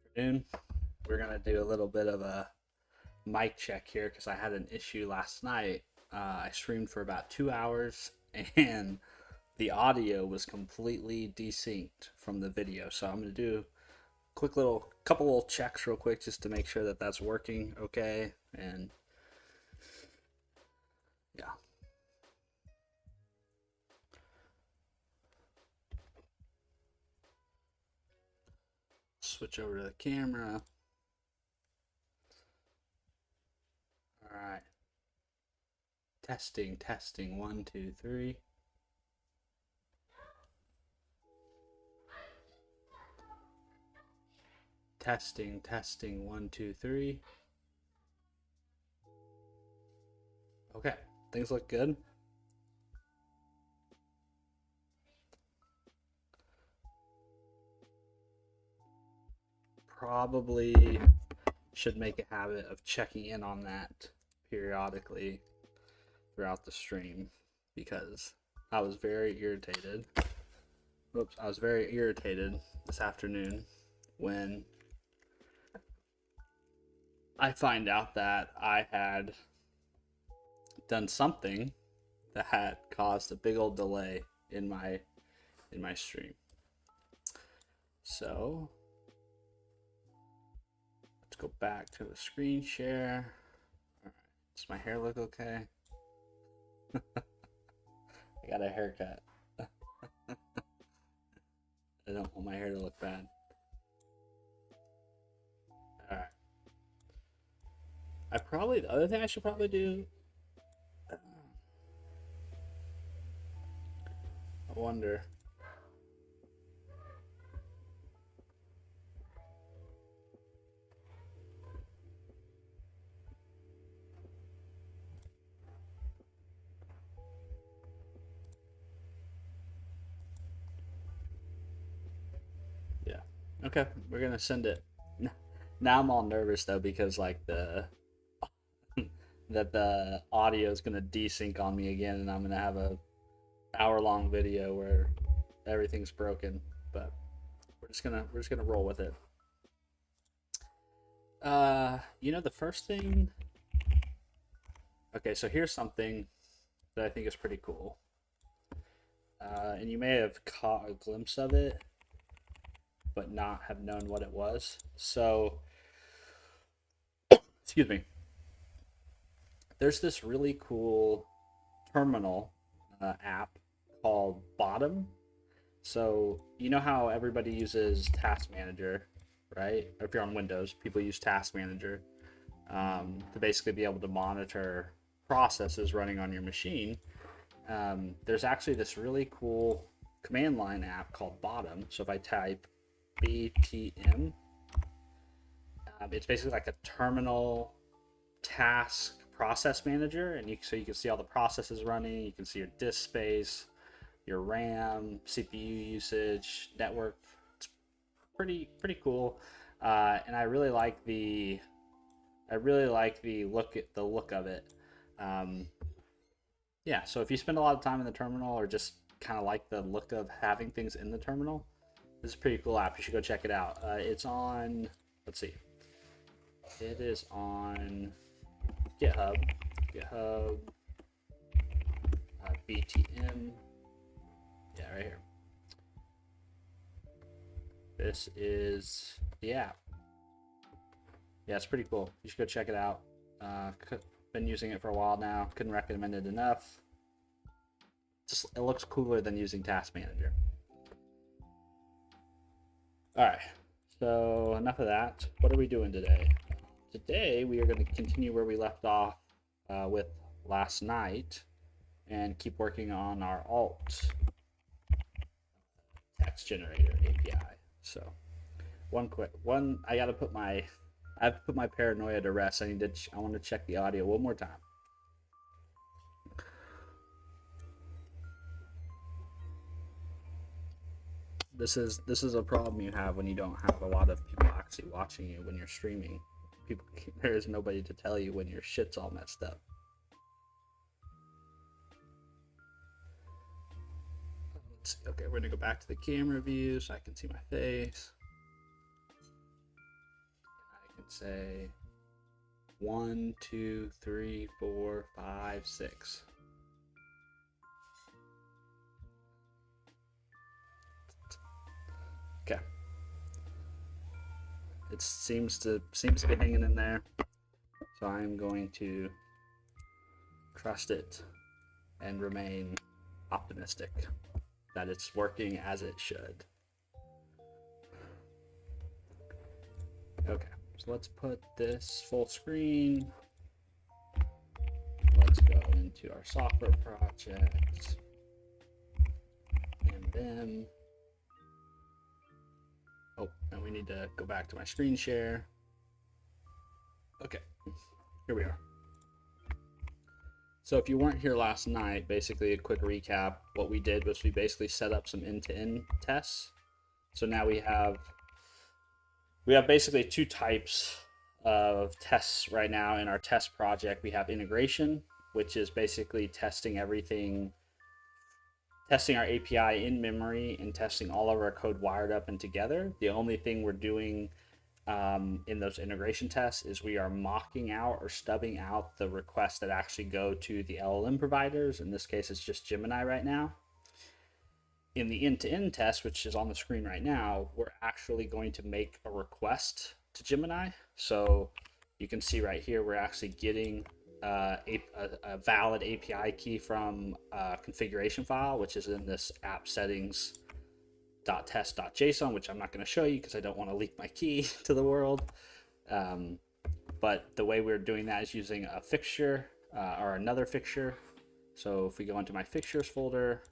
Afternoon. We're gonna do a little bit of a mic check here because I had an issue last night. I streamed for about 2 hours and the audio was completely desynced from the video. So I'm gonna do a quick little couple little checks real quick just to make sure that that's working okay. And yeah, switch over to the camera. All right, testing, 1, 2, 3. Testing, 1, 2, 3. Okay, things look good. Probably should make a habit of checking in on that periodically throughout the stream because I was very irritated. I was very irritated this afternoon when I find out that I had done something that had caused a big old delay in my stream. So let's go back to the screen share. All right, does my hair look okay? I got a haircut. I don't want my hair to look bad. All right. The other thing I should probably do. I wonder. Yeah. Okay, we're gonna send it. Now I'm all nervous though because like the that the audio is gonna desync on me again, and I'm gonna have a hour-long video where everything's broken. But we're just gonna roll with it. The first thing. Okay, so here's something that I think is pretty cool, and you may have caught a glimpse of it, but not have known what it was. So, excuse me. There's this really cool terminal app called Bottom. So you know how everybody uses Task Manager, right? Or if you're on Windows, people use Task Manager to basically be able to monitor processes running on your machine. There's actually this really cool command line app called Bottom. So if I type BTM, it's basically like a terminal task process manager, and so you can see all the processes running. You can see your disk space, your RAM, CPU usage, network. It's pretty cool, and I really like the look of it. Um, yeah, so if you spend a lot of time in the terminal or just kind of like the look of having things in the terminal, this is a pretty cool app. You should go check it out. It's on. Let's see. It is on GitHub. GitHub. BTM. Yeah, right here. This is the app. Yeah, it's pretty cool. You should go check it out. Been using it for a while now. Couldn't recommend it enough. It looks cooler than using Task Manager. All right. So enough of that. What are we doing today? Today we are going to continue where we left off with last night and keep working on our alt text generator API. So I got to put my paranoia to rest. I want to check the audio one more time. This is a problem you have when you don't have a lot of people actually watching you when you're streaming. There is nobody to tell you when your shit's all messed up. Let's see. Okay, we're gonna go back to the camera view so I can see my face. let's say 1, 2, 3, 4, 5, 6. Okay. It seems to be hanging in there. So I'm going to trust it and remain optimistic that it's working as it should. Okay, so let's put this full screen. Let's go into our software project and then, oh, and we need to go back to my screen share. Okay, here we are. So if you weren't here last night, basically a quick recap, what we did was we basically set up some end-to-end tests. So now we have basically two types of tests right now in our test project. We have integration, which is basically testing everything, testing our API in memory and testing all of our code wired up and together. The only thing we're doing in those integration tests is we are mocking out or stubbing out the requests that actually go to the LLM providers. In this case, it's just Gemini right now. In the end-to-end test, which is on the screen right now, we're actually going to make a request to Gemini. So you can see right here, we're actually getting a valid API key from a configuration file, which is in this app settings.test.json, which I'm not going to show you because I don't want to leak my key to the world. But the way we're doing that is using a fixture or another fixture. So if we go into my fixtures folder,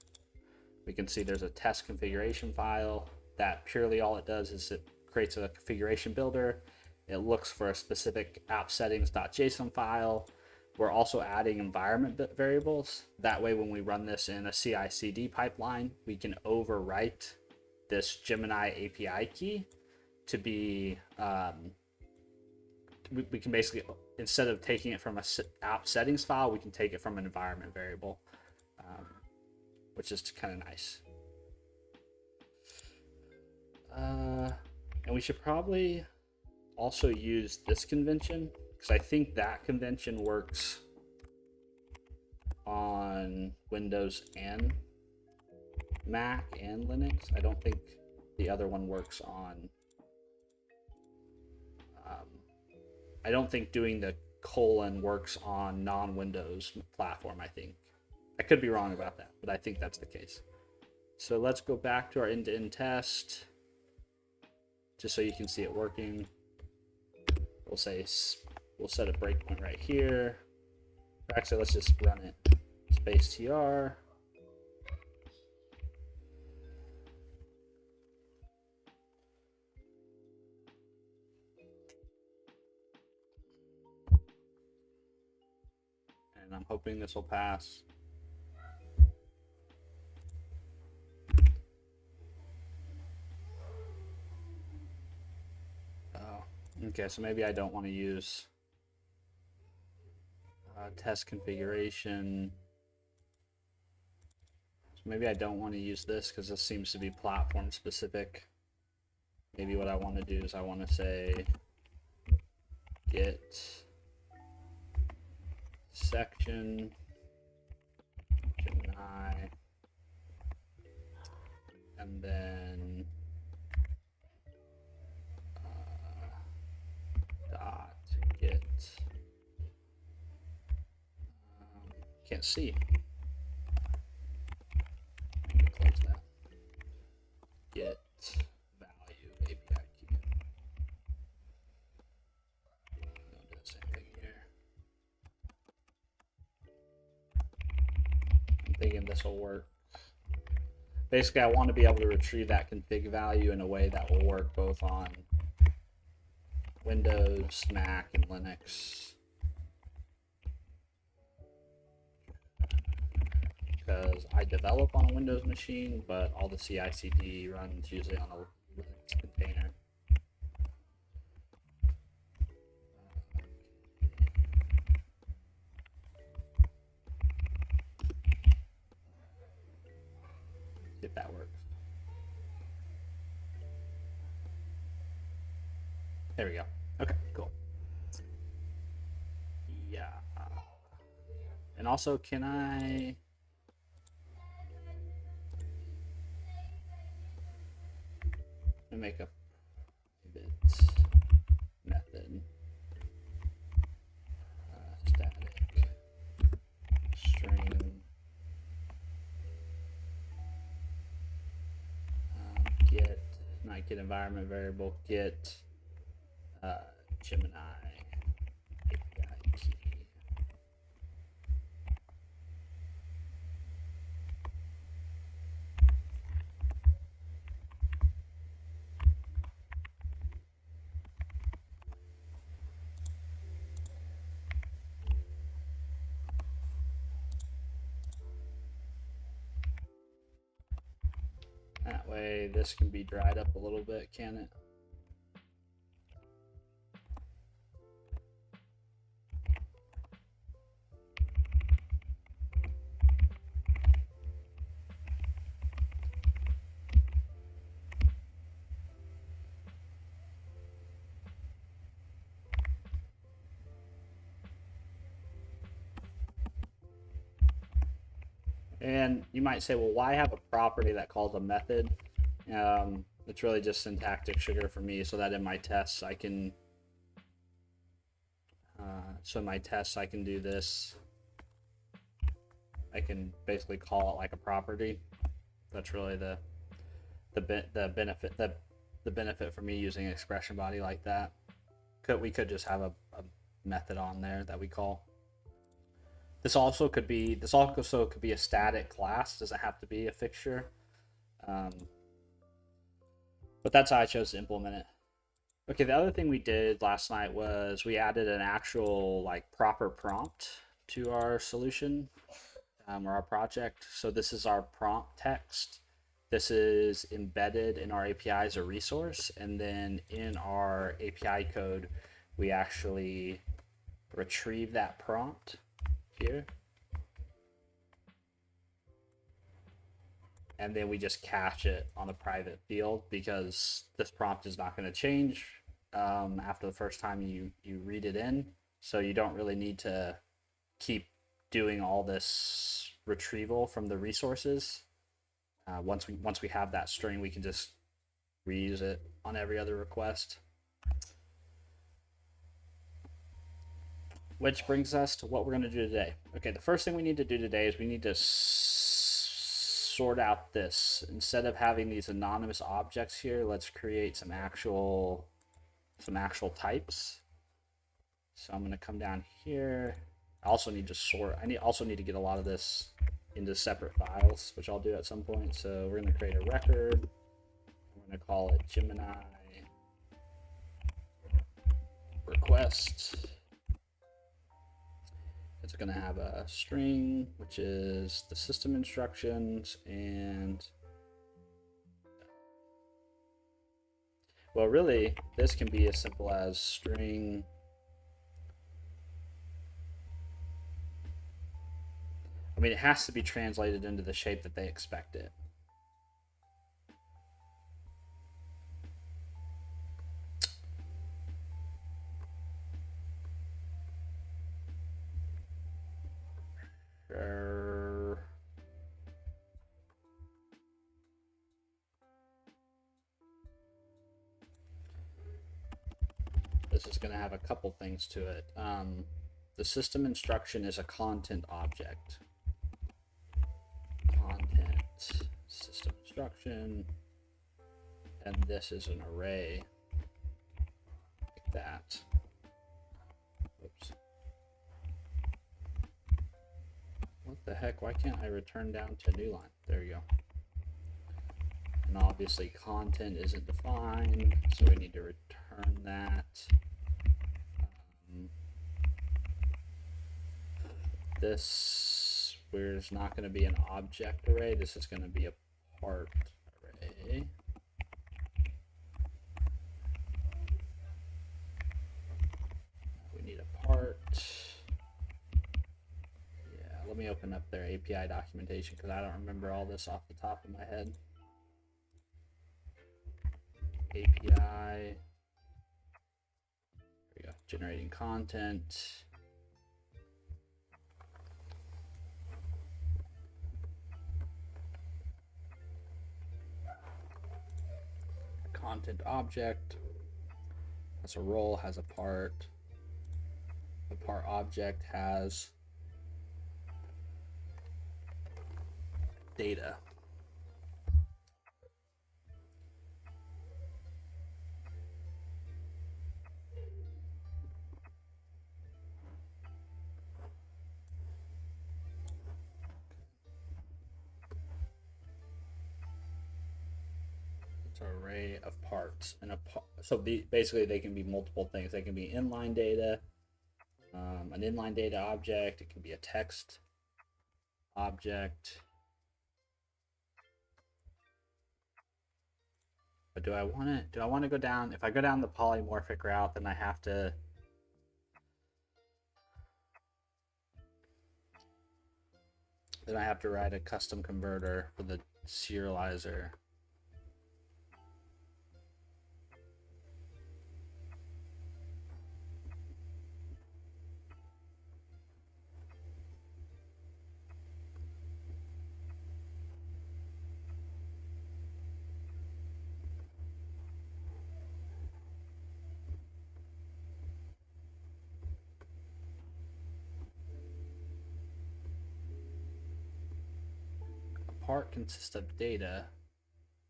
we can see there's a test configuration file that purely all it does is it creates a configuration builder. It looks for a specific app settings.json file. We're also adding environment variables. That way, when we run this in a CI/CD pipeline, we can overwrite this Gemini API key to be, we can basically, instead of taking it from a app settings file, we can take it from an environment variable, which is kind of nice. And we should probably also use this convention, because I think that convention works on Windows and Mac and Linux. I don't think the other one works on, I don't think doing the colon works on non-Windows platform, I think. I could be wrong about that, but I think that's the case. So let's go back to our end-to-end test, just so you can see it working. We'll set a breakpoint right here. Actually, let's just run it. Space tr. And I'm hoping this will pass. Oh, okay, so maybe I don't want to use test configuration. So maybe I don't want to use this because this seems to be platform specific. Maybe what I want to do is I want to say get section Gemini, and then dot get, can't see, close that, get value API key. Don't do the same thing here. I'm thinking this will work. Basically, I want to be able to retrieve that config value in a way that will work both on Windows, Mac, and Linux. Because I develop on a Windows machine, but all the CI/CD runs usually on a Linux container. See if that works. There we go. Okay, cool. Yeah. And also, can I make a pivot method static string get, not get environment variable, get Gemini API key. That way this can be dried up a little bit, can it? And you might say, well, why have a property that calls a method? It's really just syntactic sugar for me, so that in my tests I can so in my tests I can do this. I can basically call it like a property. That's really the benefit for me using an expression body like that. We could just have a method on there that we call. This also could be a static class. Doesn't have to be a fixture. But that's how I chose to implement it. Okay, the other thing we did last night was we added an actual like proper prompt to our solution or our project. So this is our prompt text. This is embedded in our API as a resource, and then in our API code, we actually retrieve that prompt here. And then we just cache it on a private field because this prompt is not going to change after the first time you read it in. So you don't really need to keep doing all this retrieval from the resources. Once we have that string, we can just reuse it on every other request. Which brings us to what we're going to do today. Okay, the first thing we need to do today is we need to sort out this. Instead of having these anonymous objects here, let's create some actual types. So I'm going to come down here. I also need to sort. Also need to get a lot of this into separate files, which I'll do at some point. So we're going to create a record. We're going to call it Gemini request. It's going to have a string, which is the system instructions, and well, really, this can be as simple as string. I mean, it has to be translated into the shape that they expect it. Sure. This is going to have a couple things to it. The system instruction is a content object. Content system instruction. And this is an array. Like that. Oops. What the heck? Why can't I return down to a new line? There you go. And obviously content isn't defined, so we need to return that. This is not going to be an object array. This is going to be a part array. We need a part. Yeah, let me open up their API documentation because I don't remember all this off the top of my head. API generating content. Content object has a role, has a part. The part object has data. It's an array of parts, and so basically they can be multiple things. They can be inline data, an inline data object. It can be a text object. But do I want to go down? If I go down the polymorphic route, then I have to write a custom converter for the serializer. A part consists of data,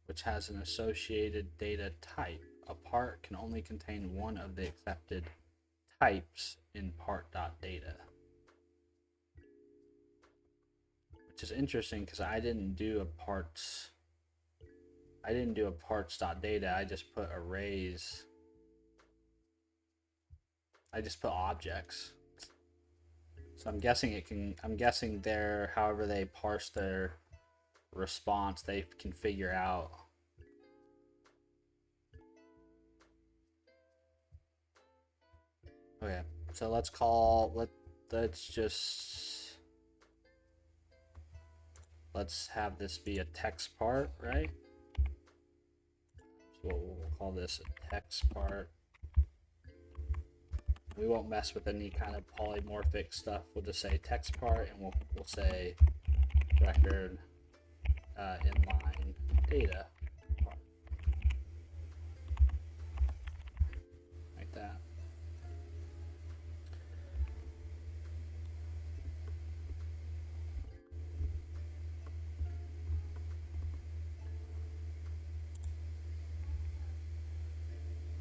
which has an associated data type. A part can only contain one of the accepted types in part.data. Which is interesting because I didn't do a parts.data. I just put arrays. I just put objects. So I'm guessing there, however they parse their response, they can figure out. Okay, so let's have this be a text part, right? So we'll call this a text part. We won't mess with any kind of polymorphic stuff. We'll just say text part, and we'll say record inline data part. Like that.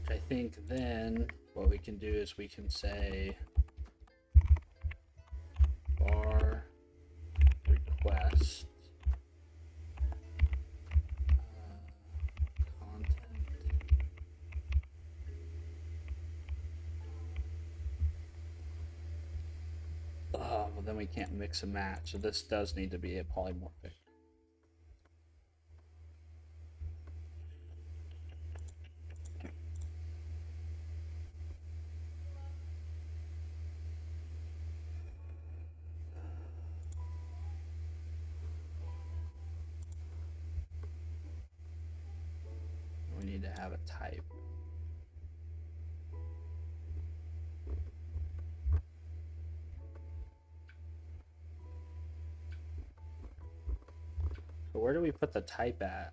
I think then what we can do is we can say bar request content. Well, then we can't mix and match. So this does need to be a polymorphic. Need to have a type. So where do we put the type at?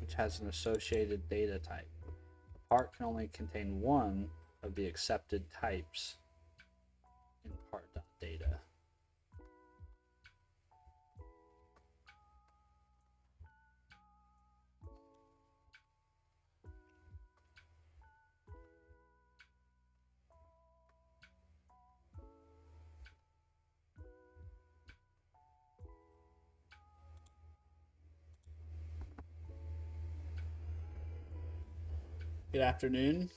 Which has an associated data type. A part can only contain one of the accepted types in part.data. Good afternoon.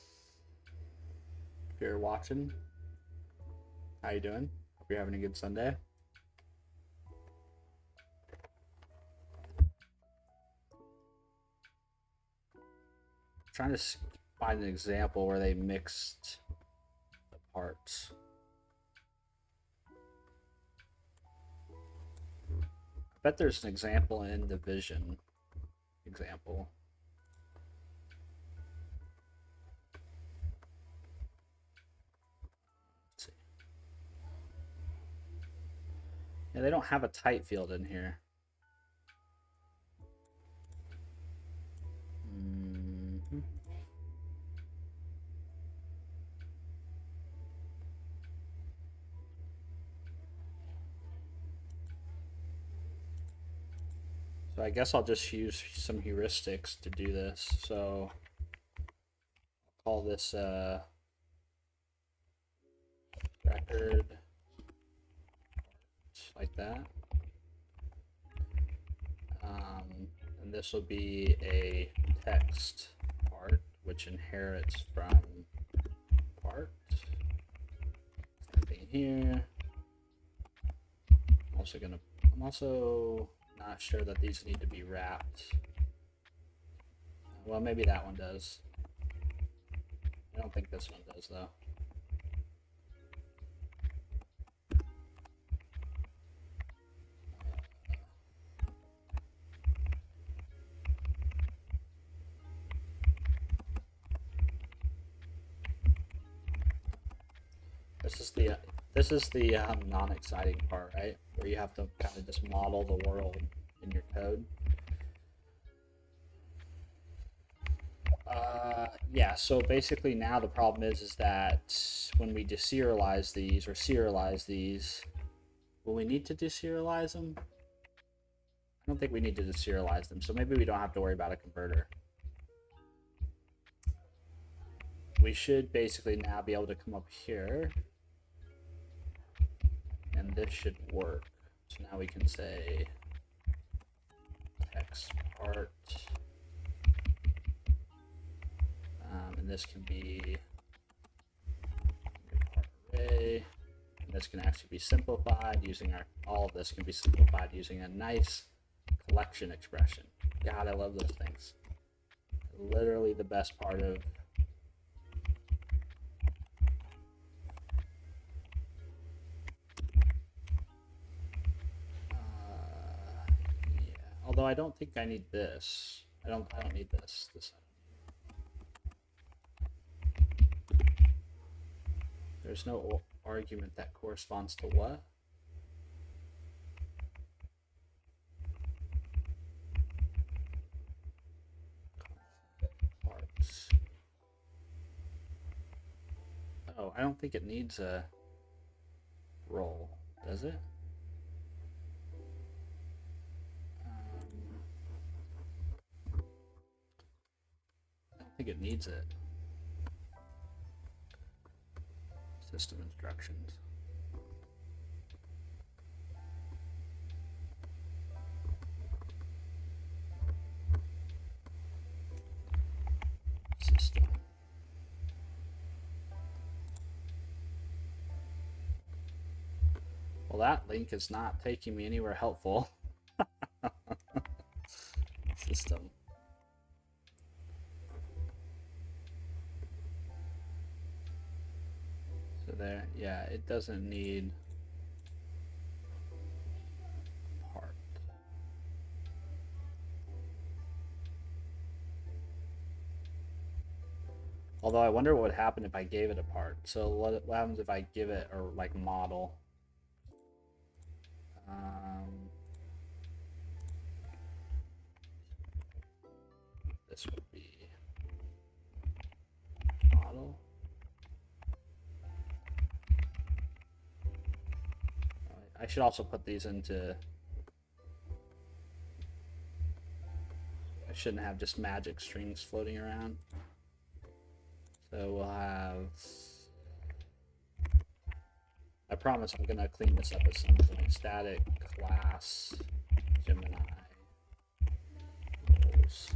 If you're watching, how you doing? Hope you're having a good Sunday. I'm trying to find an example where they mixed the parts. I bet there's an example in the vision example. Let's see. Yeah, they don't have a type field in here. So I guess I'll just use some heuristics to do this. So I'll call this record like that. And this will be a text part, which inherits from part. Something here. I'm also not sure that these need to be wrapped. Well, maybe that one does. I don't think this one does, though. This is the non-exciting part, right? Where you have to kind of just model the world in your code. Yeah, so basically now the problem is that when we deserialize these or serialize these, will we need to deserialize them? I don't think we need to deserialize them, so maybe we don't have to worry about a converter. We should basically now be able to come up here, and this should work. So now we can say text part, and this can be part array, and this can actually be simplified using all of this can be simplified using a nice collection expression. God, I love those things. Literally the best part of yeah. Although I don't think I need this. I don't need this. There's no argument that corresponds to what? Parts. Oh, I don't think it needs a role, does it? I don't think it needs it. System instructions. System. Well, that link is not taking me anywhere helpful. System. So there, yeah, it doesn't need part. Although I wonder what would happen if I gave it a part. So what happens if I give it or like model? This would be model. I should also put these into. I shouldn't have just magic strings floating around. So we'll have. I promise I'm gonna clean this up at some point. Static class Gemini roles.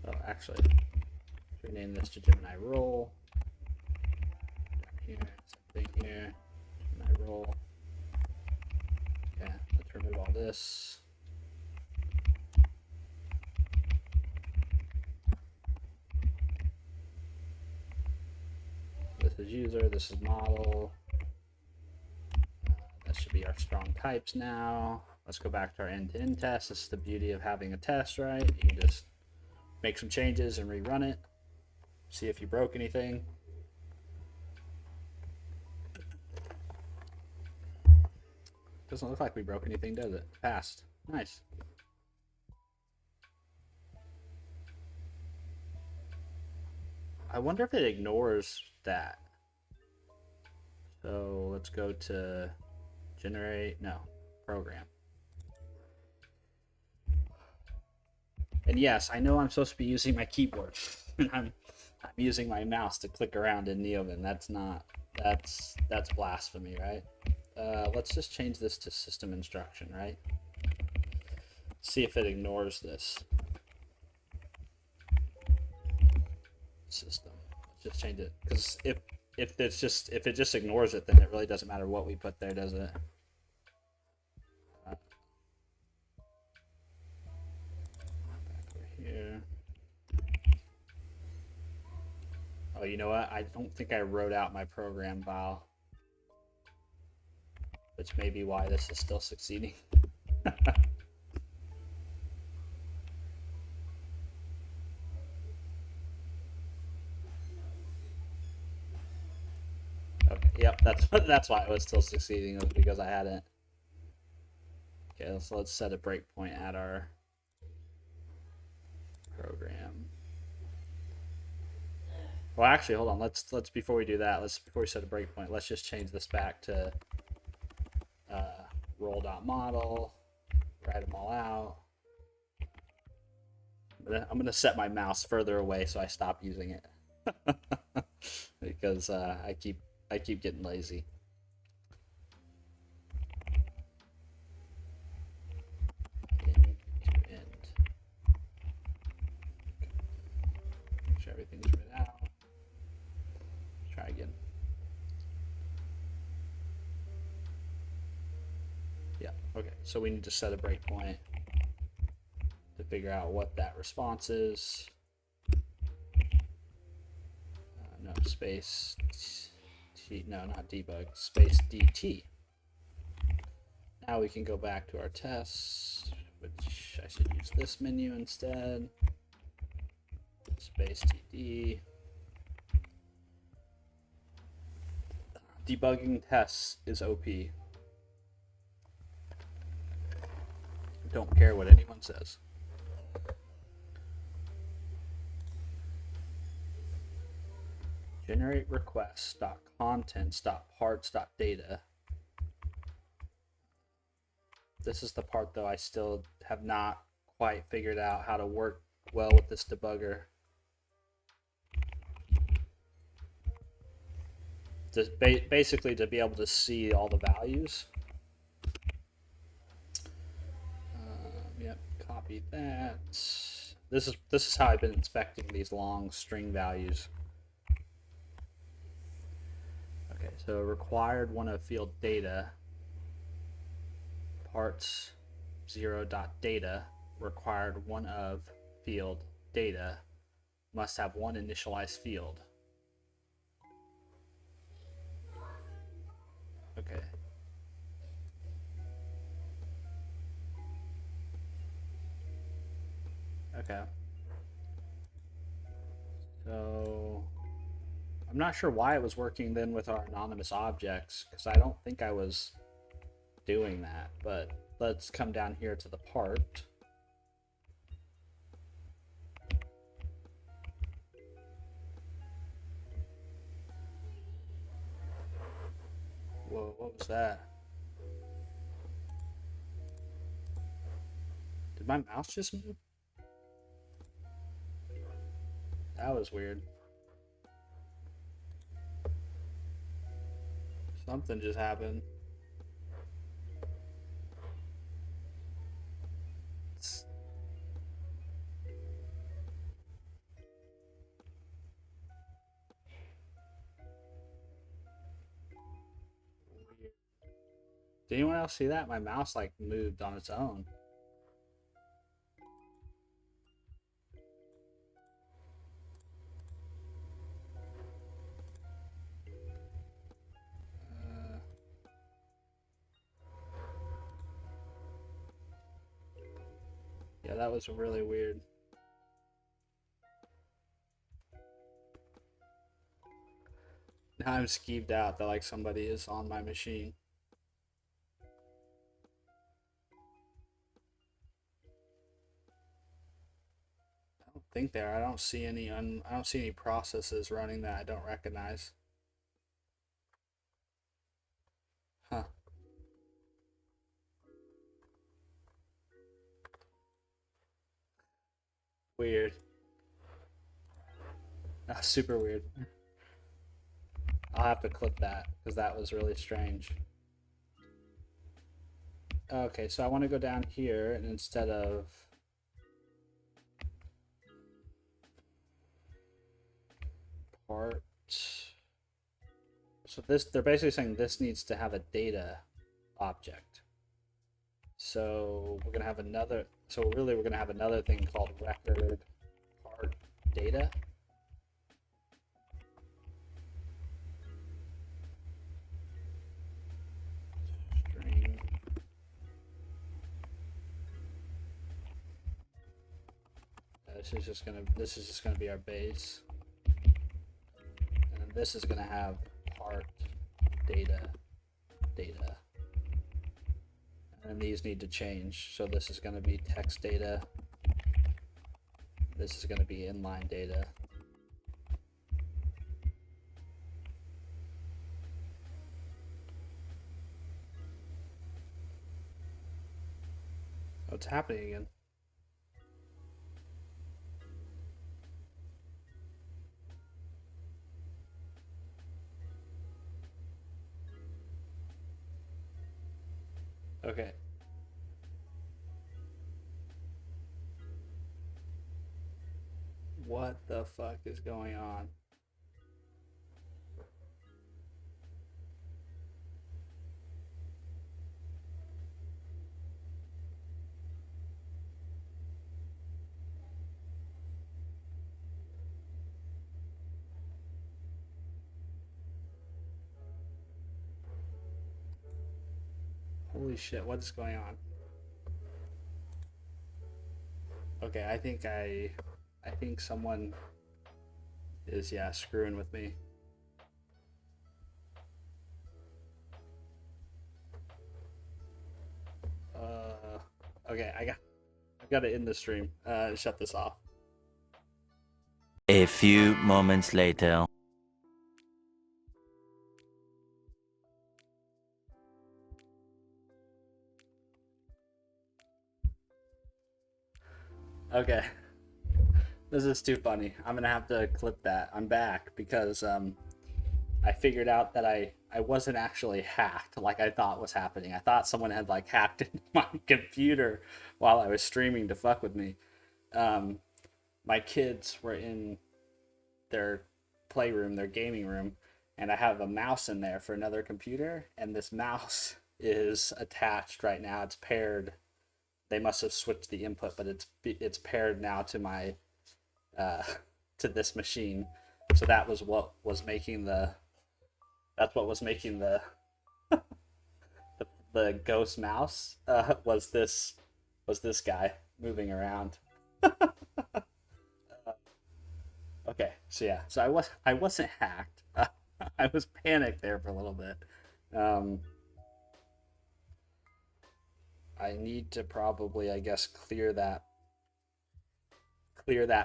Oh, actually, rename this to Gemini role. Here, same thing here. Gemini role. Okay, let's remove all this. This is user, this is model. That should be our strong types now. Let's go back to our end-to-end test. This is the beauty of having a test, right? You can just make some changes and rerun it. See if you broke anything. Doesn't look like we broke anything, does it? Passed. Nice. I wonder if it ignores that. So let's go to generate, no, program. And yes, I know I'm supposed to be using my keyboard. I'm using my mouse to click around in Neovan. That's blasphemy, right? Let's just change this to system instruction, right? See if it ignores this. System. Let's just change it, because if it just ignores it, then it really doesn't matter what we put there, does it? Back over here. Oh, you know what? I don't think I wrote out my program file, which may be why this is still succeeding. Okay, yep, that's why it was still succeeding, was because I hadn't. Okay, so let's set a breakpoint at our program. Well, actually, hold on. Let's before we do that, before we set a breakpoint, let's just change this back to roll.model. Write them all out. I'm gonna set my mouse further away so I stop using it because I keep getting lazy. End. Make sure everything's written out. Try again. Yeah. Okay. So we need to set a breakpoint to figure out what that response is. No, space T, no, not debug, space DT. Now we can go back to our tests, which I should use this menu instead. Space TD. Debugging tests is OP. Don't care what anyone says. Generate requests.contents.parts.data. This is the part, though, I still have not quite figured out how to work well with this debugger. Just basically to be able to see all the values. Yep, copy that. This is how I've been inspecting these long string values. Okay, so required one of field data, parts 0.data, required one of field data, must have one initialized field. Okay. Okay. So I'm not sure why it was working then with our anonymous objects, because I don't think I was doing that, but let's come down here to the part. Whoa, what was that? Did my mouse just move? That was weird. Something just happened. Weird. Did anyone else see that? My mouse like moved on its own. Yeah, that was really weird. Now I'm skeeved out that like somebody is on my machine. I don't think there. I don't see any. I don't see any processes running that I don't recognize. Huh. Weird. Super weird. I'll have to clip that because that was really strange. Okay, so I want to go down here and instead of part, so this, they're basically saying this needs to have a data object. So we're gonna have another, so really we're gonna have another thing called record part data. String. This is just gonna be our base. And then this is gonna have part data. And these need to change. So this is going to be text data. This is going to be inline data. Oh, it's happening again. Okay. What the fuck is going on? Holy shit, what is going on? Okay, I think someone is, yeah, screwing with me. Okay, I've got to end the stream. Shut this off. A few moments later. Okay. This is too funny. I'm gonna have to clip that. I'm back because I figured out that I wasn't actually hacked like I thought was happening. I thought someone had like hacked into my computer while I was streaming to fuck with me. My kids were in their playroom, their gaming room, and I have a mouse in there for another computer, and this mouse is attached right now. It's paired. They must have switched the input, but it's paired now to my uh, to this machine. So that was what was making the the ghost mouse was this guy moving around. Okay, so yeah, so I wasn't hacked. I was panicked there for a little bit. Um, I need to probably, I guess, clear that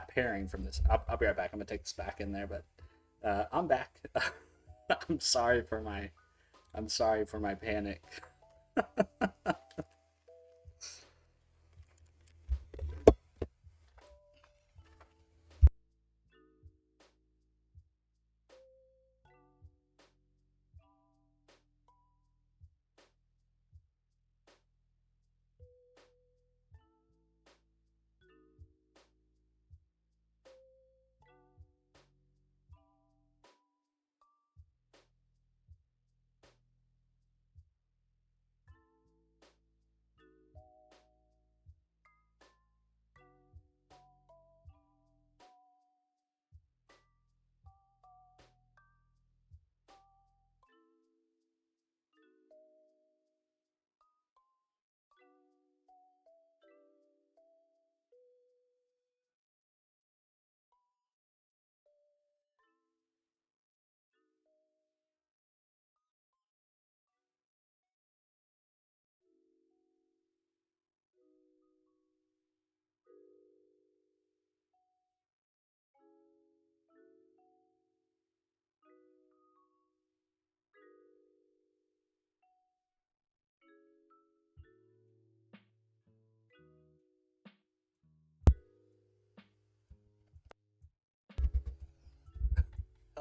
pairing from this. I'll be right back. I'm gonna take this back in there, but I'm back. I'm sorry for my panic.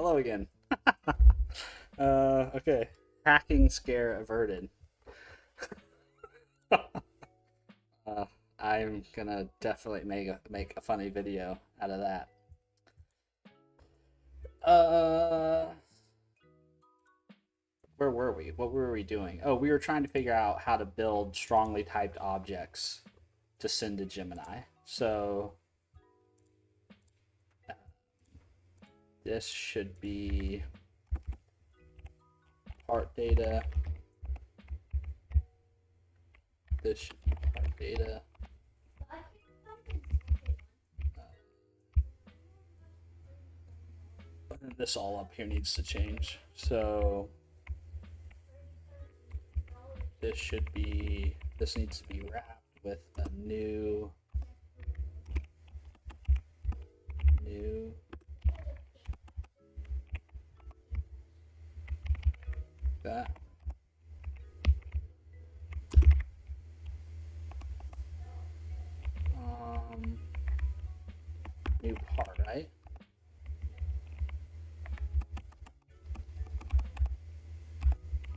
Hello again. Okay. Hacking scare averted. uh, I'm gonna definitely make a funny video out of that. Where were we? What were we doing? Oh, we were trying to figure out how to build strongly typed objects to send to Gemini. So this should be part data. This should be part data. And this all up here needs to change. So this needs to be wrapped with a new that. New part, right?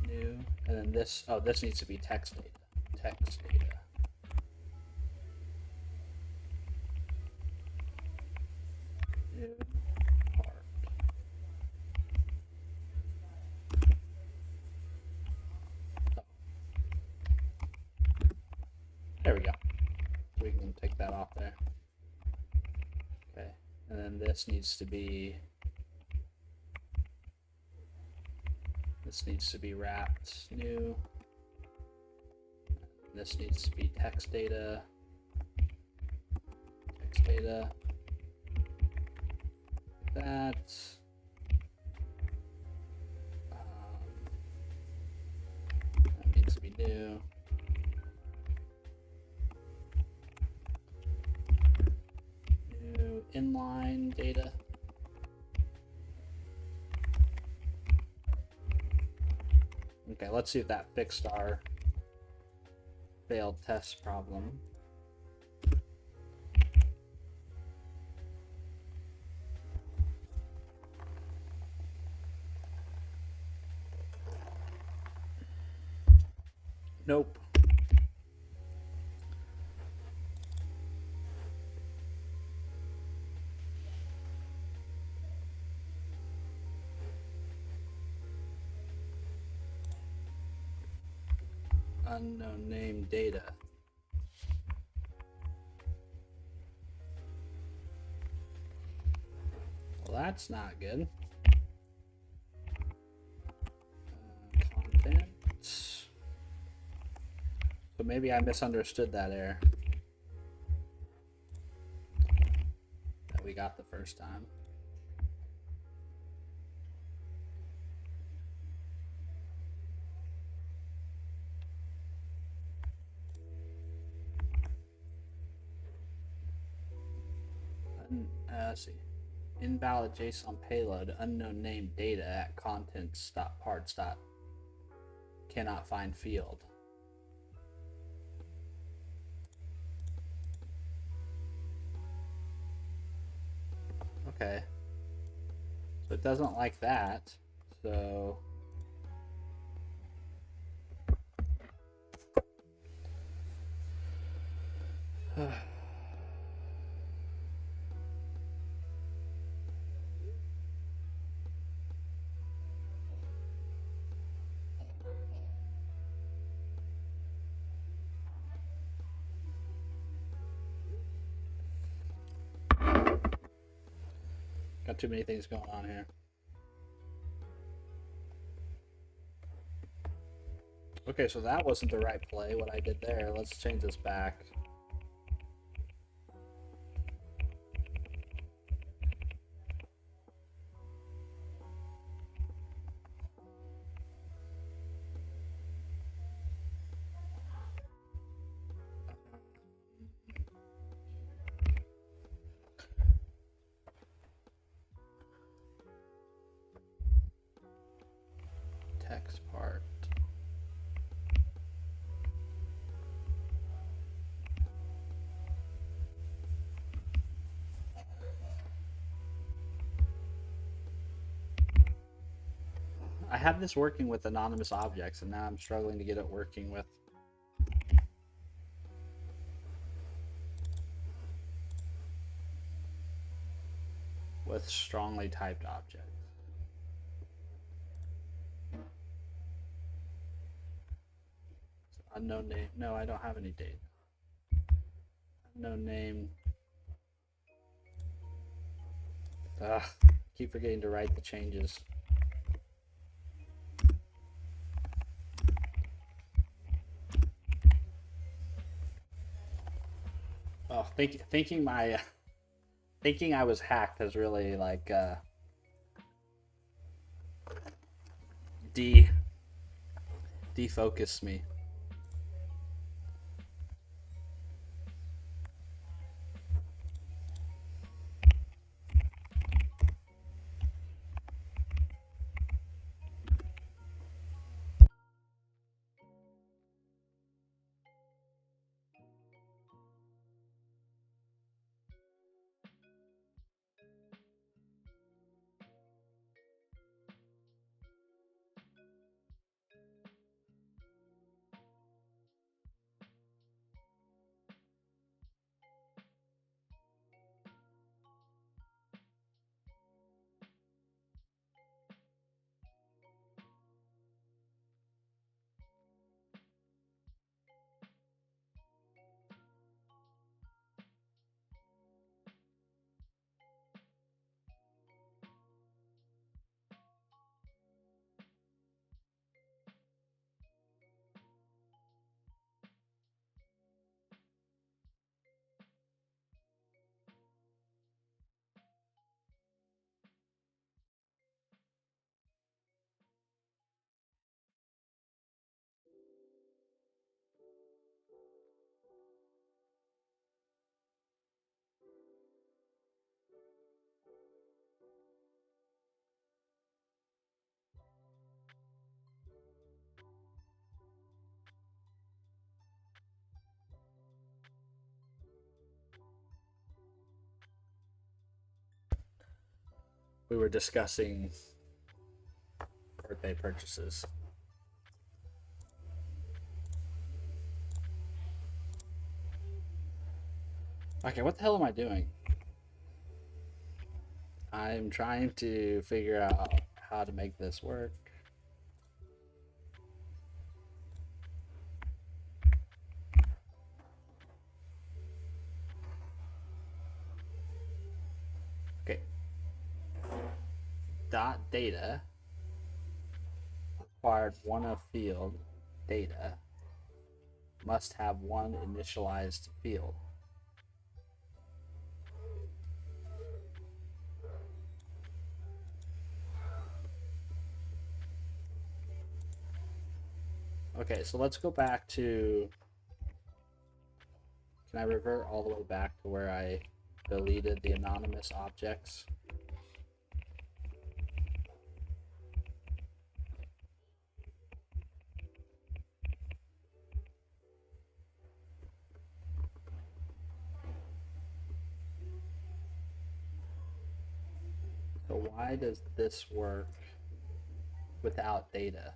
New, and then this, oh, this needs to be text data. Text data. New part. Oh. There we go. We can take that off there. Okay, and then this needs to be wrapped new. This needs to be text data. Text data. That. That needs to be new. New inline data. Okay, let's see if that fixed our failed test problem. Nope. Unknown name data. Well, that's not good. Content. So maybe I misunderstood that error that we got the first time. Let's see. Invalid JSON payload, unknown name data at contents.parts. Cannot find field. Okay. So it doesn't like that. So got too many things going on here. Okay, so that wasn't the right play, what I did there. Let's change this back. Text part. had this working with anonymous objects, and now I'm struggling to get it working with strongly typed objects. Unknown name. No, I don't have any data. Unknown name. Ugh, keep forgetting to write the changes. Oh, thinking I was hacked has really like defocused me. We were discussing birthday purchases. Okay, what the hell am I doing? I'm trying to figure out how to make this work. Okay. Dot data acquired one of field data must have one initialized field. Okay, so let's go back to, can I revert all the way back to where I deleted the anonymous objects? So why does this work without data?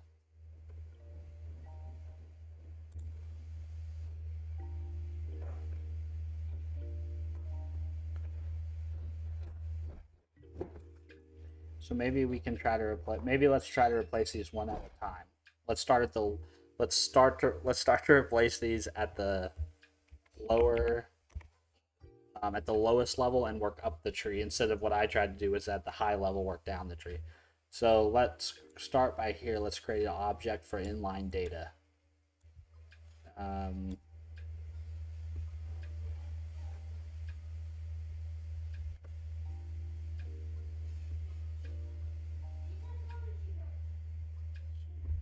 So maybe we can try to replace. Maybe let's try to replace these one at a time. Let's start to replace these at the lower, at the lowest level and work up the tree instead of what I tried to do is at the high level work down the tree. So let's start by here. Let's create an object for inline data.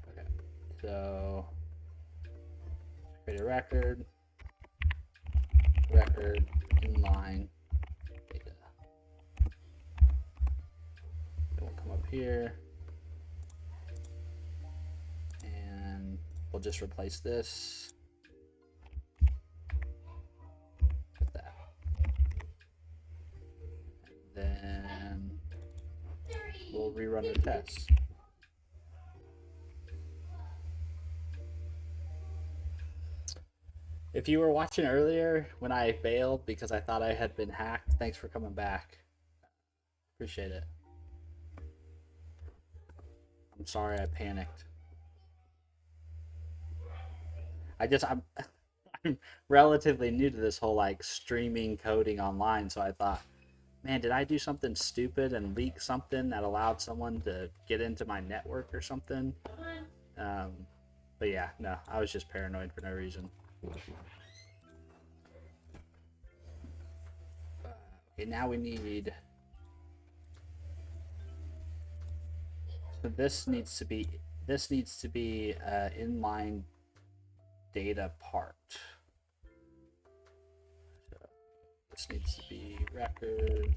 Okay, so create a record inline data. Then we'll come up here and we'll just replace this with that. And then we'll rerun our tests. If you were watching earlier when I bailed because I thought I had been hacked, thanks for coming back. Appreciate it. I'm sorry I panicked. I'm I'm relatively new to this whole like streaming coding online, so I thought, man, did I do something stupid and leak something that allowed someone to get into my network or something? Um, but yeah, no, I was just paranoid for no reason. Okay, now we need. So this needs to be inline data part. So this needs to be record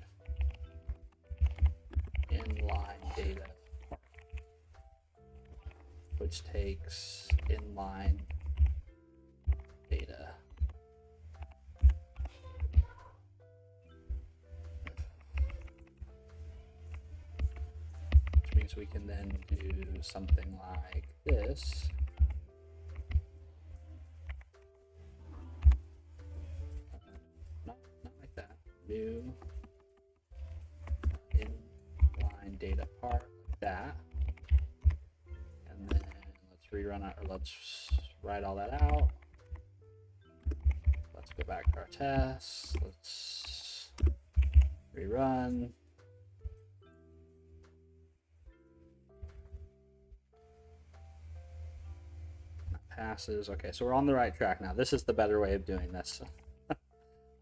inline data part, which takes inline data. Which means we can then do something like this. Not like that. New inline data part, like that. And then let's rerun it, or let's write all that out. Let's go back to our test. Let's rerun. Passes. Okay, so we're on the right track now. This is the better way of doing this.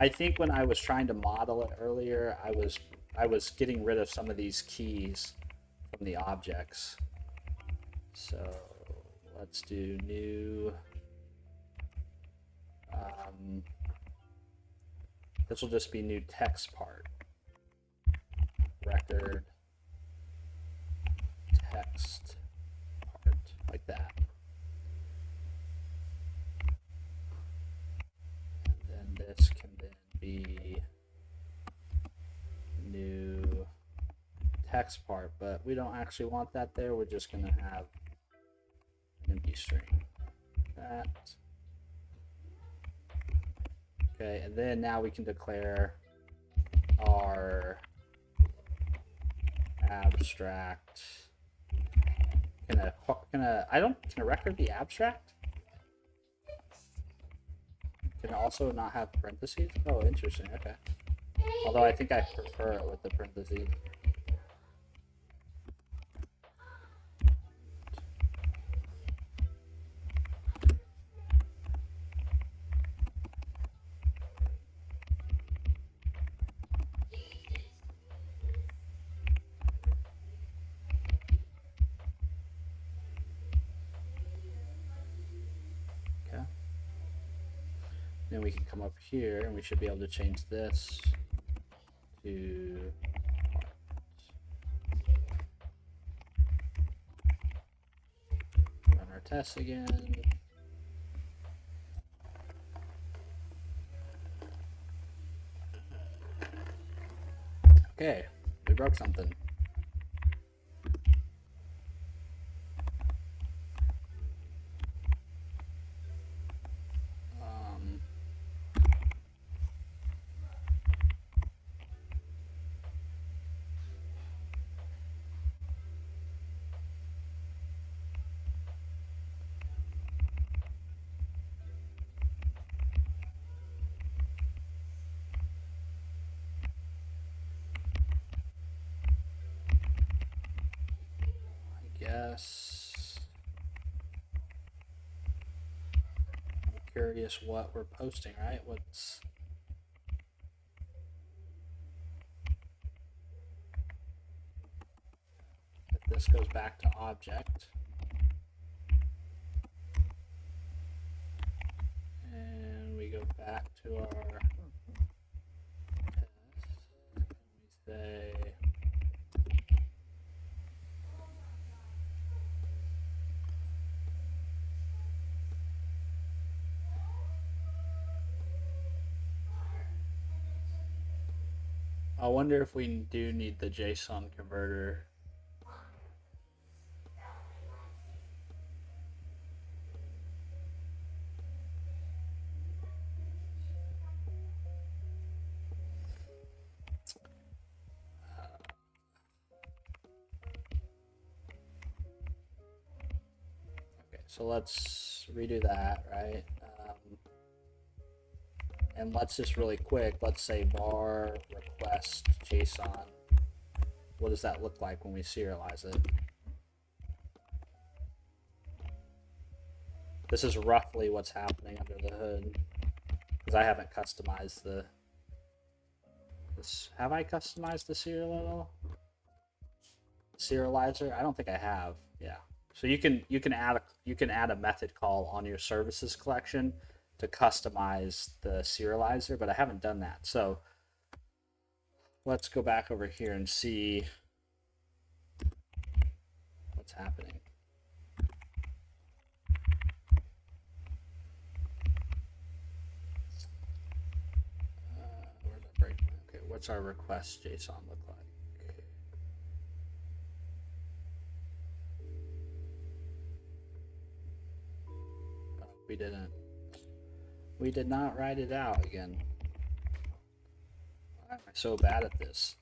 I think when I was trying to model it earlier, I was getting rid of some of these keys from the objects. So let's do new. This will just be new text part. Record text part, like that. And then this can then be new text part, but we don't actually want that there. We're just going to have an empty string. That. Okay, and then now we can declare our abstract. Can I record the abstract? Can it also not have parentheses? Oh, interesting. Okay. Although I think I prefer it with the parentheses. Okay. Then we can come up here and we should be able to change this to run our tests again. Okay, we broke something. Yes. I'm curious what we're posting, right? If this goes back to object. And we go back to our test. And we say I wonder if we do need the JSON converter. So let's redo that, right? And let's just really quick, let's say var request JSON. What does that look like when we serialize it? This is roughly what's happening under the hood, because I haven't customized this. Have I customized the serializer? I don't think I have. Yeah. So you can add a method call on your services collection to customize the serializer, but I haven't done that. So let's go back over here and see what's happening. Where's that break? Okay, what's our request JSON look like? We didn't. We did not write it out again. Why am I so bad at this?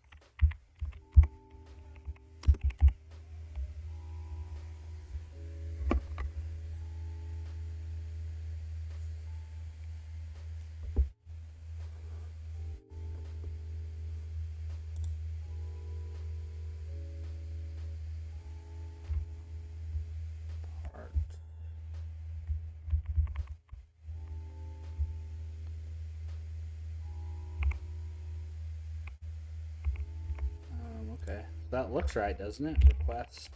Okay, that looks right, doesn't it? Request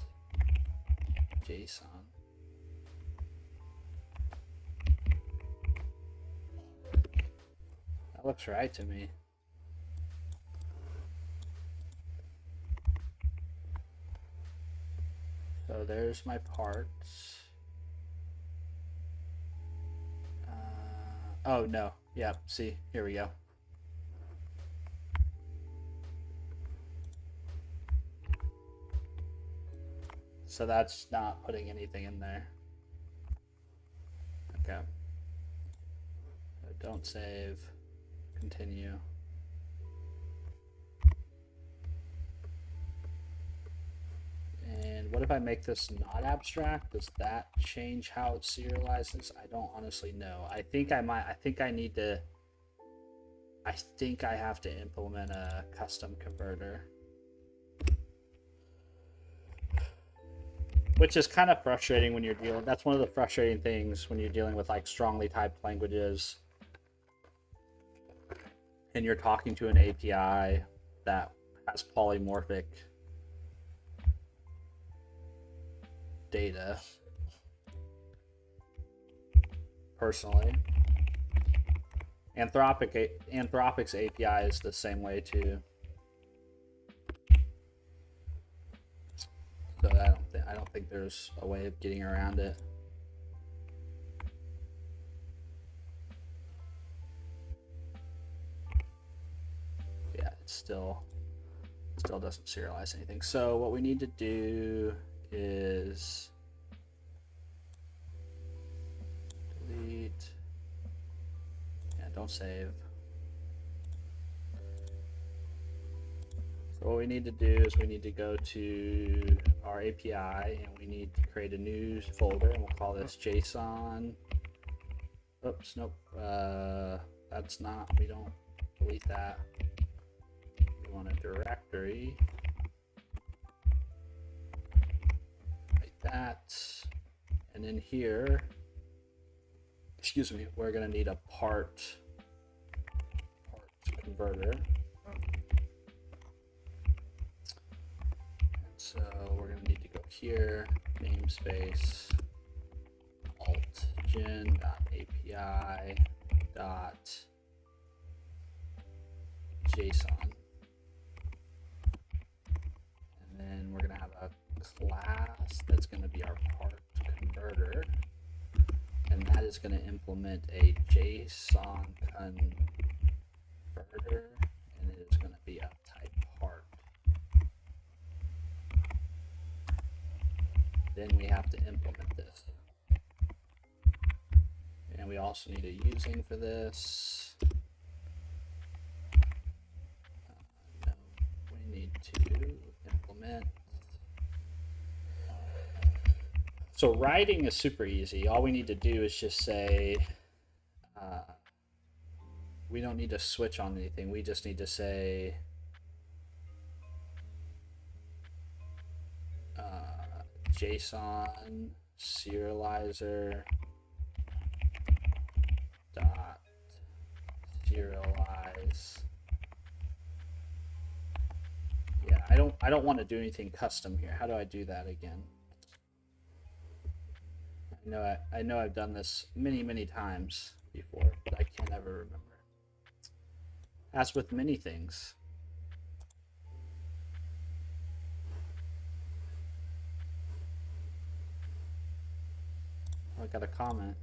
JSON. That looks right to me. So there's my parts. Oh no, yeah, see, here we go. So that's not putting anything in there. Okay. So don't save, continue. And what if I make this not abstract? Does that change how it serializes? I don't honestly know. I think I have to implement a custom converter. Which is kind of frustrating when you're dealing, that's one of the frustrating things when you're dealing with like strongly typed languages and you're talking to an API that has polymorphic data. Personally, Anthropic's API is the same way too. So I don't think there's a way of getting around it. Yeah, it still doesn't serialize anything. So what we need to do is delete. Yeah, don't save. So what we need to do is we need to go to our API and we need to create a new folder and we'll call this JSON. Oops, nope. That's not, we don't delete that. We want a directory. Like that. And in here, excuse me, we're gonna need a part converter. So we're going to need to go here, namespace, altgen.api.json. And then we're going to have a class that's going to be our part converter. And that is going to implement a JSON converter. And it is going to be a type part. Then we have to implement this. And we also need a using for this. No, we need to implement. So writing is super easy. All we need to do is just say, we don't need to switch on anything. We just need to say JSON serializer dot serialize. Yeah, I don't want to do anything custom here. How do I do that again? I know I've done this many times before, but I can never remember. As with many things. Oh, I got a comment.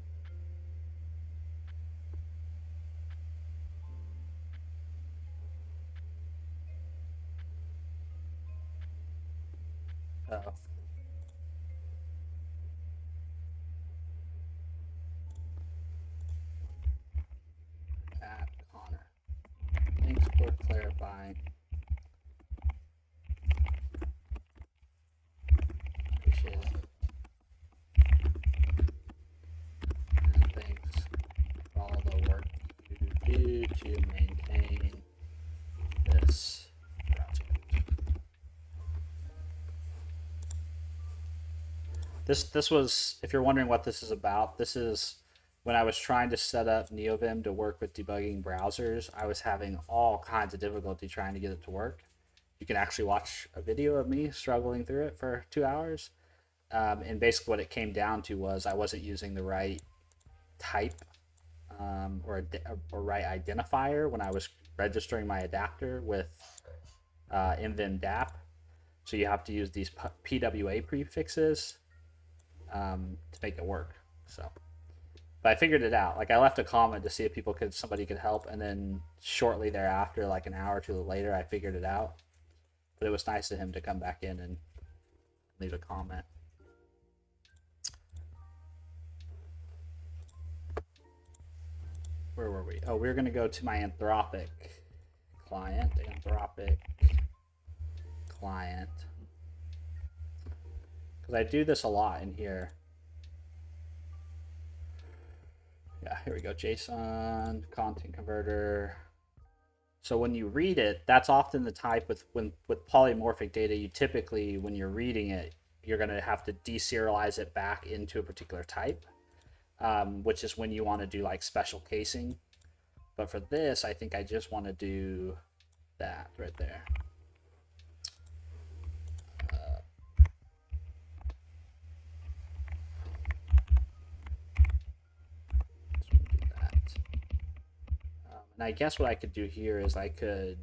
Uh-oh. At Connor. Thanks for clarifying. Appreciate it. And thanks for all the work you do to maintain this project. This was, if you're wondering what this is about, this is when I was trying to set up NeoVim to work with debugging browsers. I was having all kinds of difficulty trying to get it to work. You can actually watch a video of me struggling through it for 2 hours. And basically what it came down to was I wasn't using the right type or right identifier when I was registering my adapter with NVim DAP. So you have to use these PWA prefixes to make it work. So, but I figured it out. Like I left a comment to see if somebody could help, and then shortly thereafter, like an hour or two later, I figured it out. But it was nice of him to come back in and leave a comment. Where were we? Oh, we were going to go to my Anthropic client. Anthropic client. Because I do this a lot in here. Yeah, here we go. JSON, content converter. So when you read it, that's often the type with polymorphic data, you typically, when you're reading it, you're going to have to deserialize it back into a particular type, which is when you want to do like special casing. But for this, I think I just want to do that right there. And I guess what I could do here is I could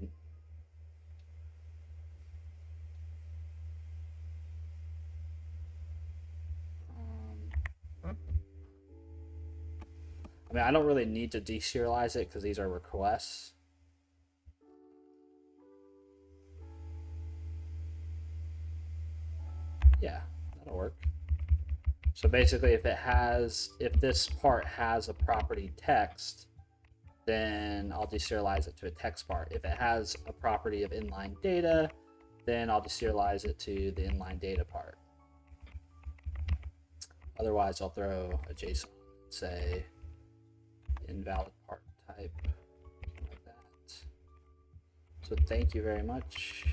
I mean, I don't really need to deserialize it because these are requests. Yeah, that'll work. So basically, if this part has a property text, then I'll deserialize it to a text part. If it has a property of inline data, then I'll deserialize it to the inline data part. Otherwise, I'll throw a JSON, say invalid part type, like that. So thank you very much.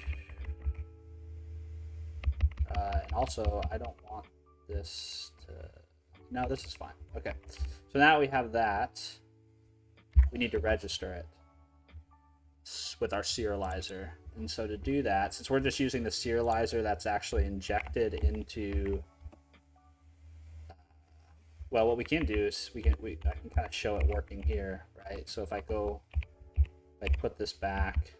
And also, I don't want this to, no, this is fine. Okay, so now we have that. We need to register it with our serializer. And so to do that, since we're just using the serializer that's actually injected into, well, what we can do is I can kind of show it working here, right? So if I put this back,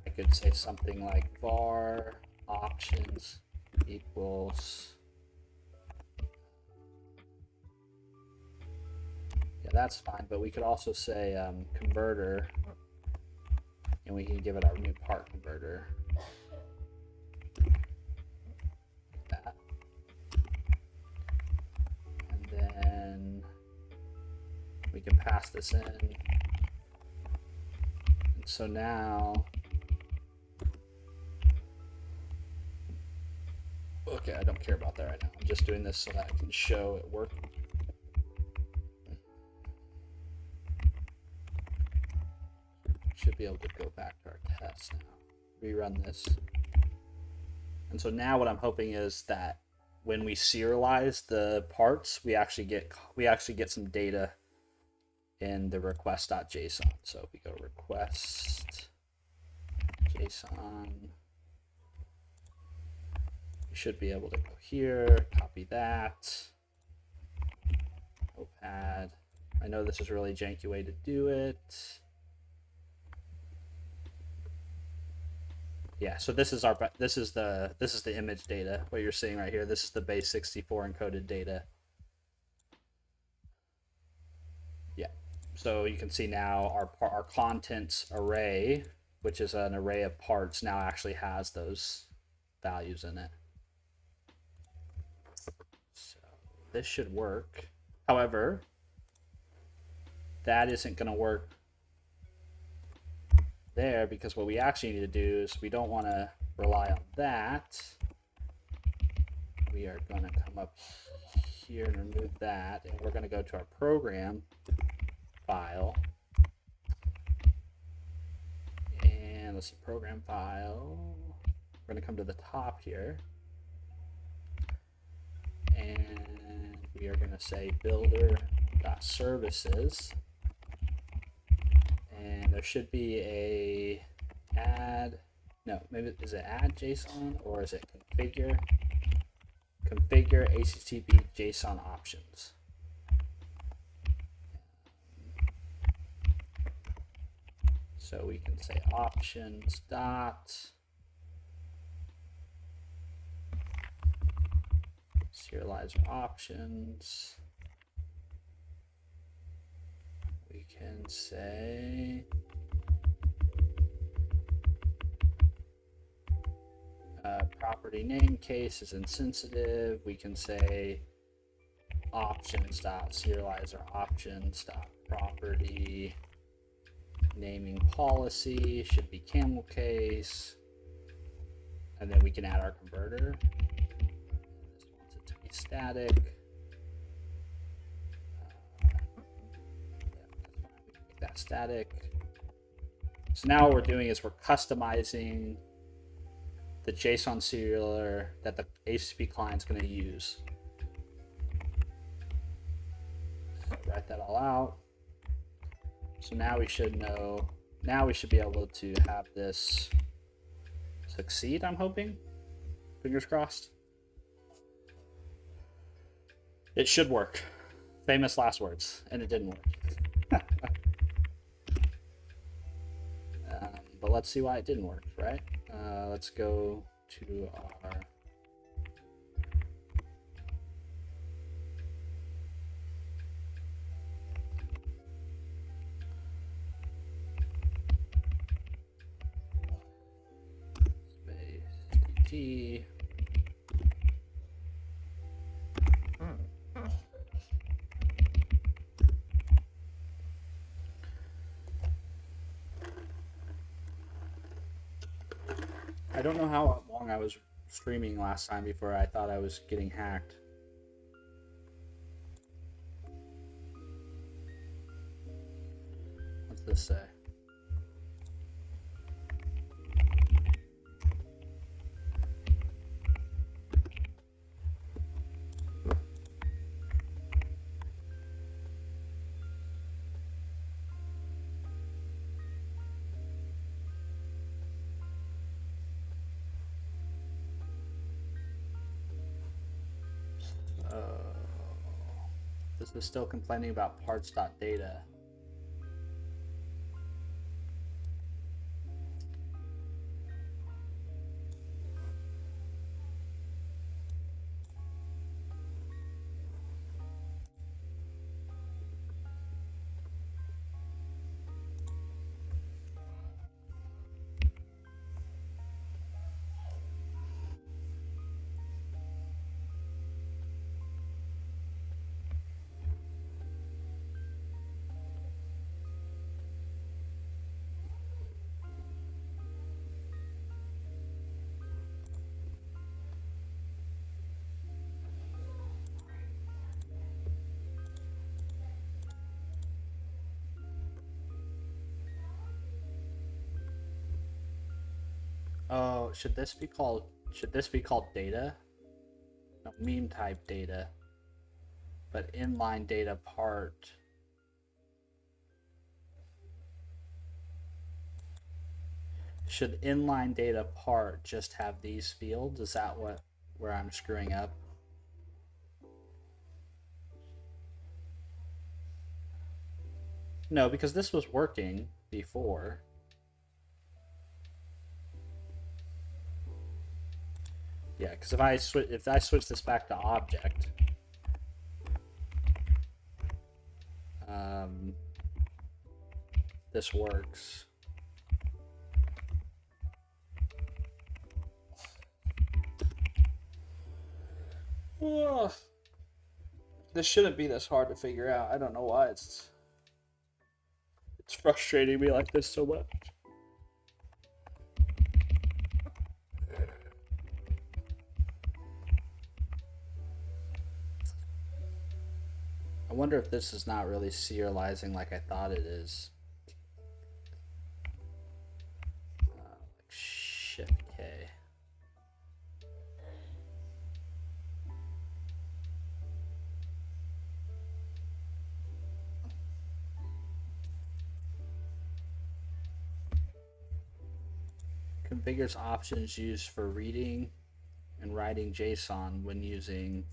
I could say something like var options equals, yeah, that's fine, but we could also say converter, and we can give it our new part converter. That. And then we can pass this in. And so now, okay, work it. I don't care about that right now. I'm just doing this so that I can show it work. Should be able to go back to our test now. Rerun this. And so now what I'm hoping is that when we serialize the parts, we actually get some data in the request.json. So if we go request JSON, we should be able to go here, copy that, Notepad. I know this is a really janky way to do it. Yeah, so this is the image data. What you're seeing right here. This is the base 64 encoded data. Yeah. So you can see now our contents array, which is an array of parts, now actually has those values in it. So this should work. However, that isn't going to work there, because what we actually need to do is we don't want to rely on that. We are going to come up here and remove that, and we're going to go to our program file, and let's see, program file. We're going to come to the top here, and we are going to say builder.services. And there should be a add, no, maybe is it add JSON or is it configure HTTP JSON options. So we can say options dot serializer options. We can say property name case is insensitive. We can say options.serializer options.property naming policy should be camel case, and then we can add our converter. This wants it to be static. That static. So now what we're doing is we're customizing the JSON serialer that the HTTP client's going to use. So write that all out. So now we should know, now we should be able to have this succeed, I'm hoping. Fingers crossed. It should work. Famous last words, and it didn't work. But let's see why it didn't work, right? Let's go to our space DT. I don't know how long I was streaming last time before I thought I was getting hacked. What's this say? This is still complaining about parts.data. Oh, should this be called data? No, meme type data. But inline data part. Should inline data part just have these fields? Is that where I'm screwing up? No, because this was working before. Yeah, because if I switch this back to object, this works. Ugh. This shouldn't be this hard to figure out. I don't know why it's frustrating me like this so much. I wonder if this is not really serializing like I thought it is. Like Shift K. Configures options used for reading and writing JSON when using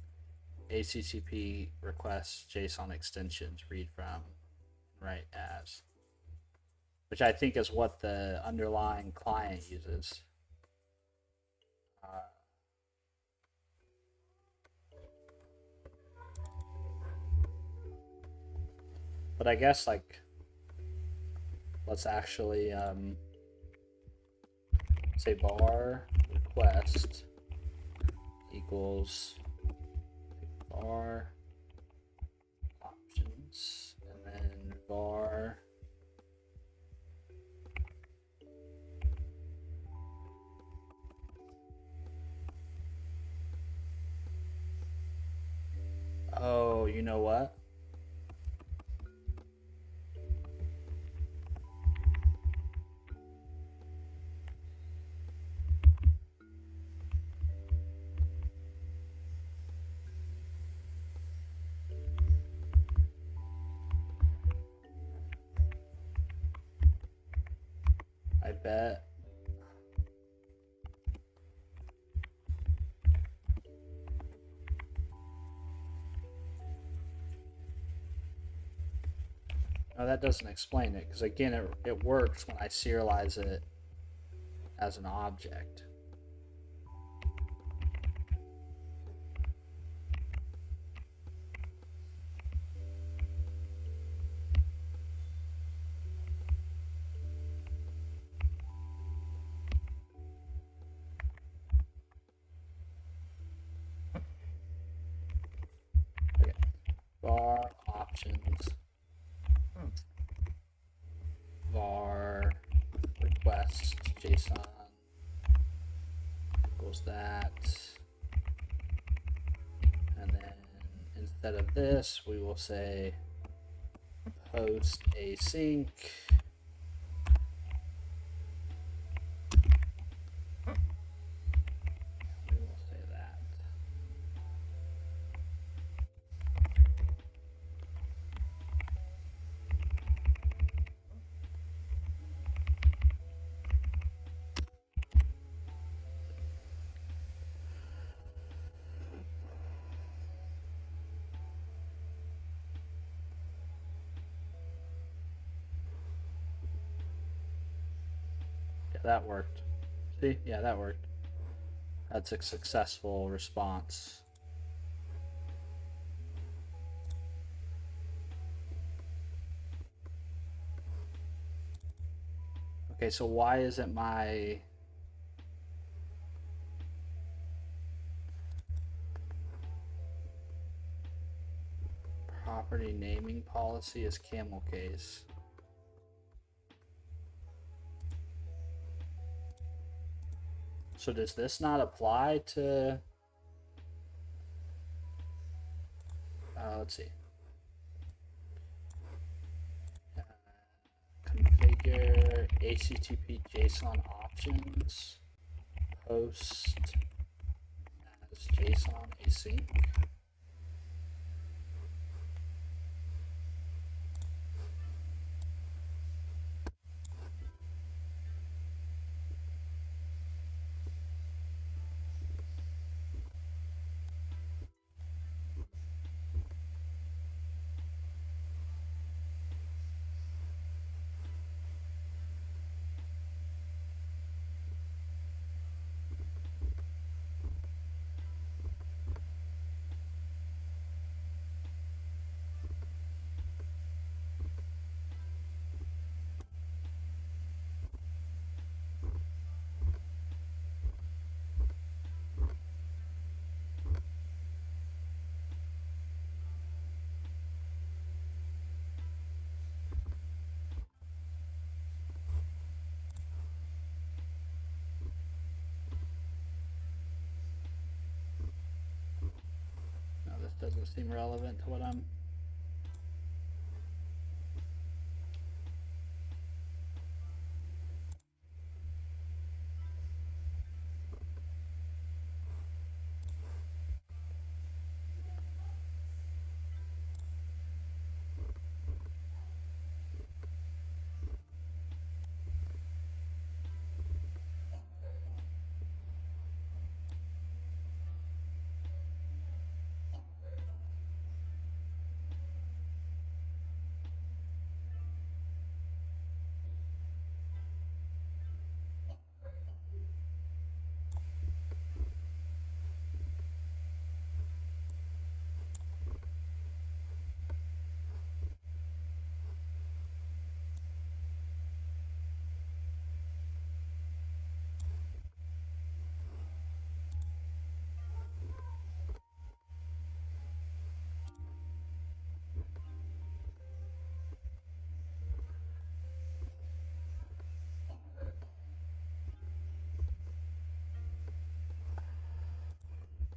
HTTP requests JSON extensions, read from, write as, which I think is what the underlying client uses. But I guess like, let's actually say var request equals var options, and then var oh, you know what? I bet no, that doesn't explain it, because again, it works when I serialize it as an object. Okay. Var options var request JSON equals that, and then instead of this we will say post async we will say that. Yeah, that worked. See? Yeah, that worked. That's a successful response. Okay, so why isn't my property naming policy is camel case? So does this not apply to let's see. Configure HTTP JSON options. post as JSON async. No, this doesn't seem relevant to what I'm.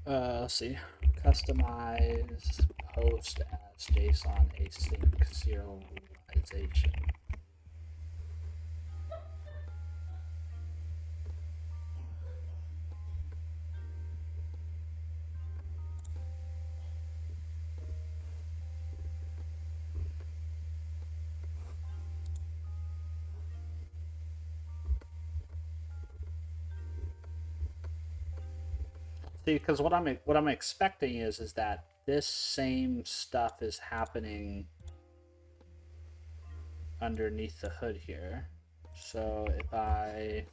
Let's see. Customize post as JSON async serialization. See, because what I'm expecting is that this same stuff is happening underneath the hood here. So if I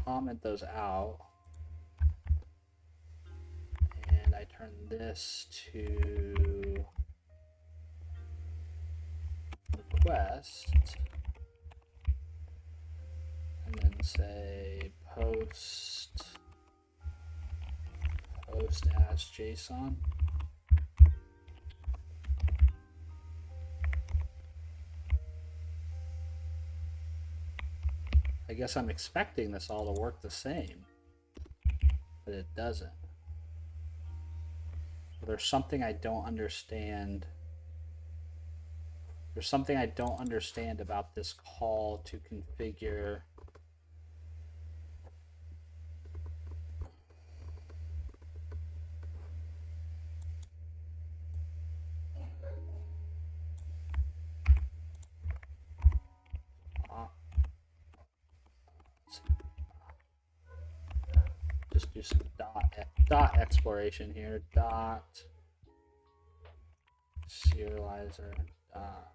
comment those out and I turn this to request and then say post as JSON. I guess I'm expecting this all to work the same, but it doesn't. There's something I don't understand. There's something I don't understand about this call to configure just do some dot exploration here. Dot serializer dot.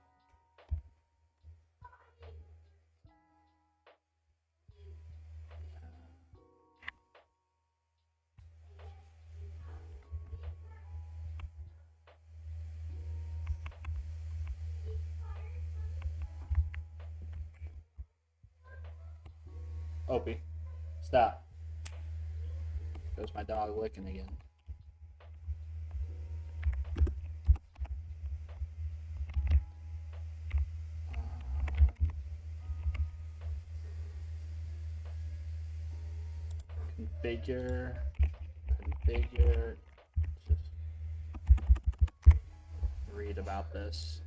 Opie, stop. Goes my dog licking again. Configure, just read about this.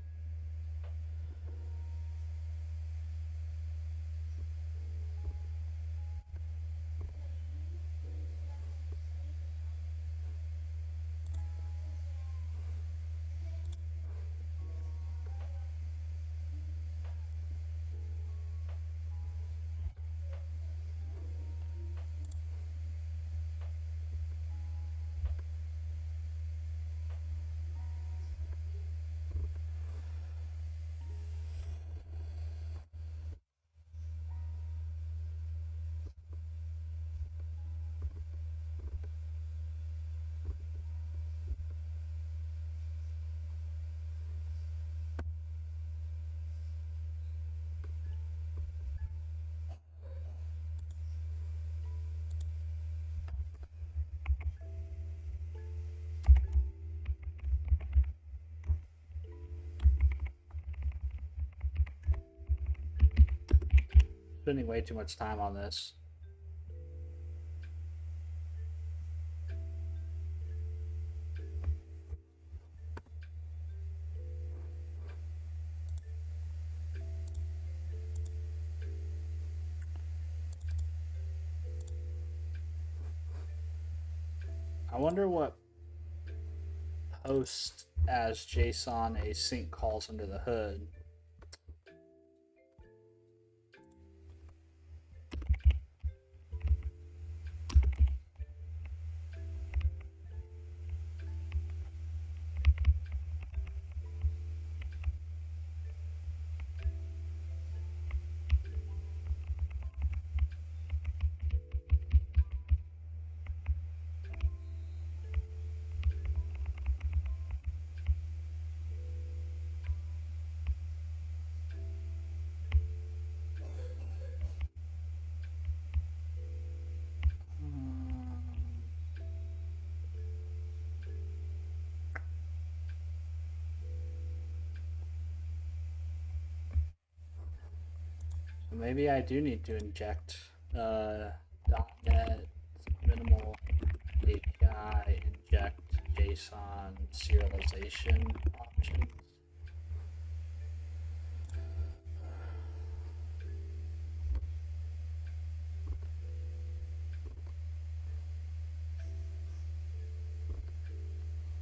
spending way too much time on this. I wonder what post as JSON async calls under the hood. Maybe I do need to inject .NET minimal API inject JSON serialization options.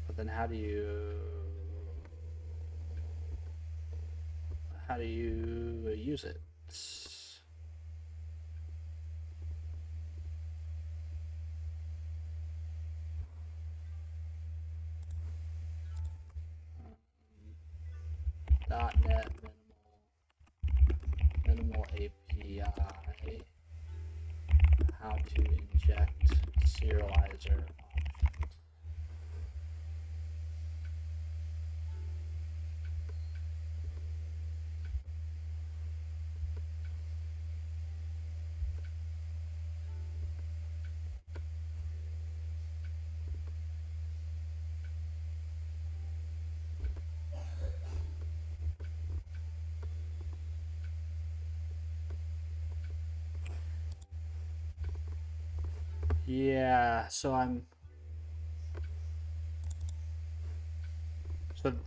But then how do you use it? .NET minimal API, how to inject serializer options. Yeah, so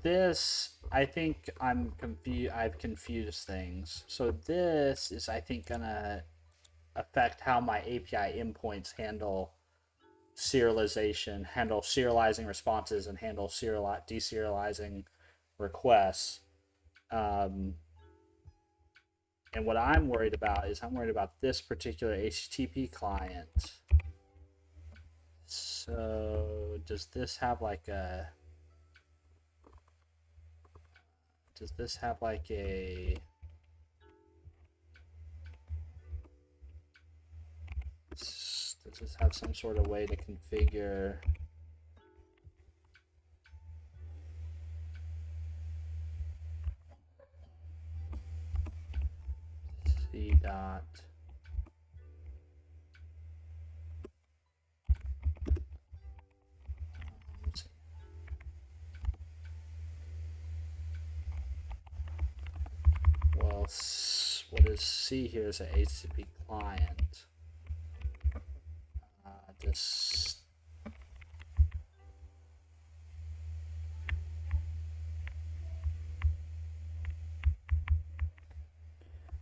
this, I think I'm confused. I've confused things. So this is, I think, gonna affect how my API endpoints handle serialization, handle serializing responses, and handle deserializing requests. And what I'm worried about is I'm worried about this particular HTTP client. So does this have like a does this have some sort of way to configure C dot let's see. Well, what is C here is an HTTP client. This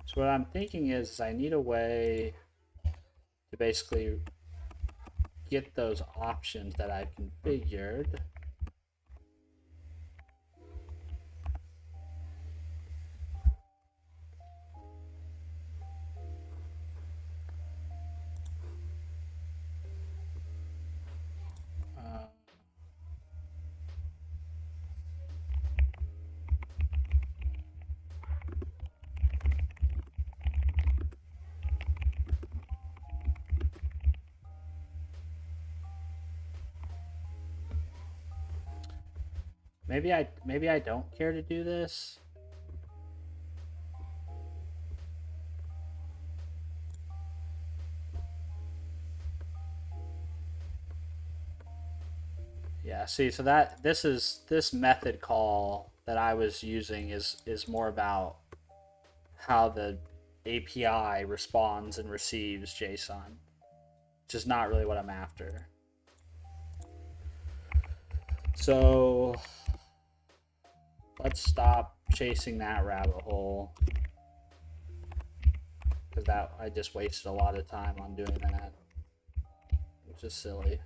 So what I'm thinking is I need a way to basically get those options that I've configured. Maybe I don't care to do this. Yeah, see, so that this method call that I was using is more about how the API responds and receives JSON, which is not really what I'm after. So let's stop chasing that rabbit hole, because that I just wasted a lot of time on doing that, which is silly.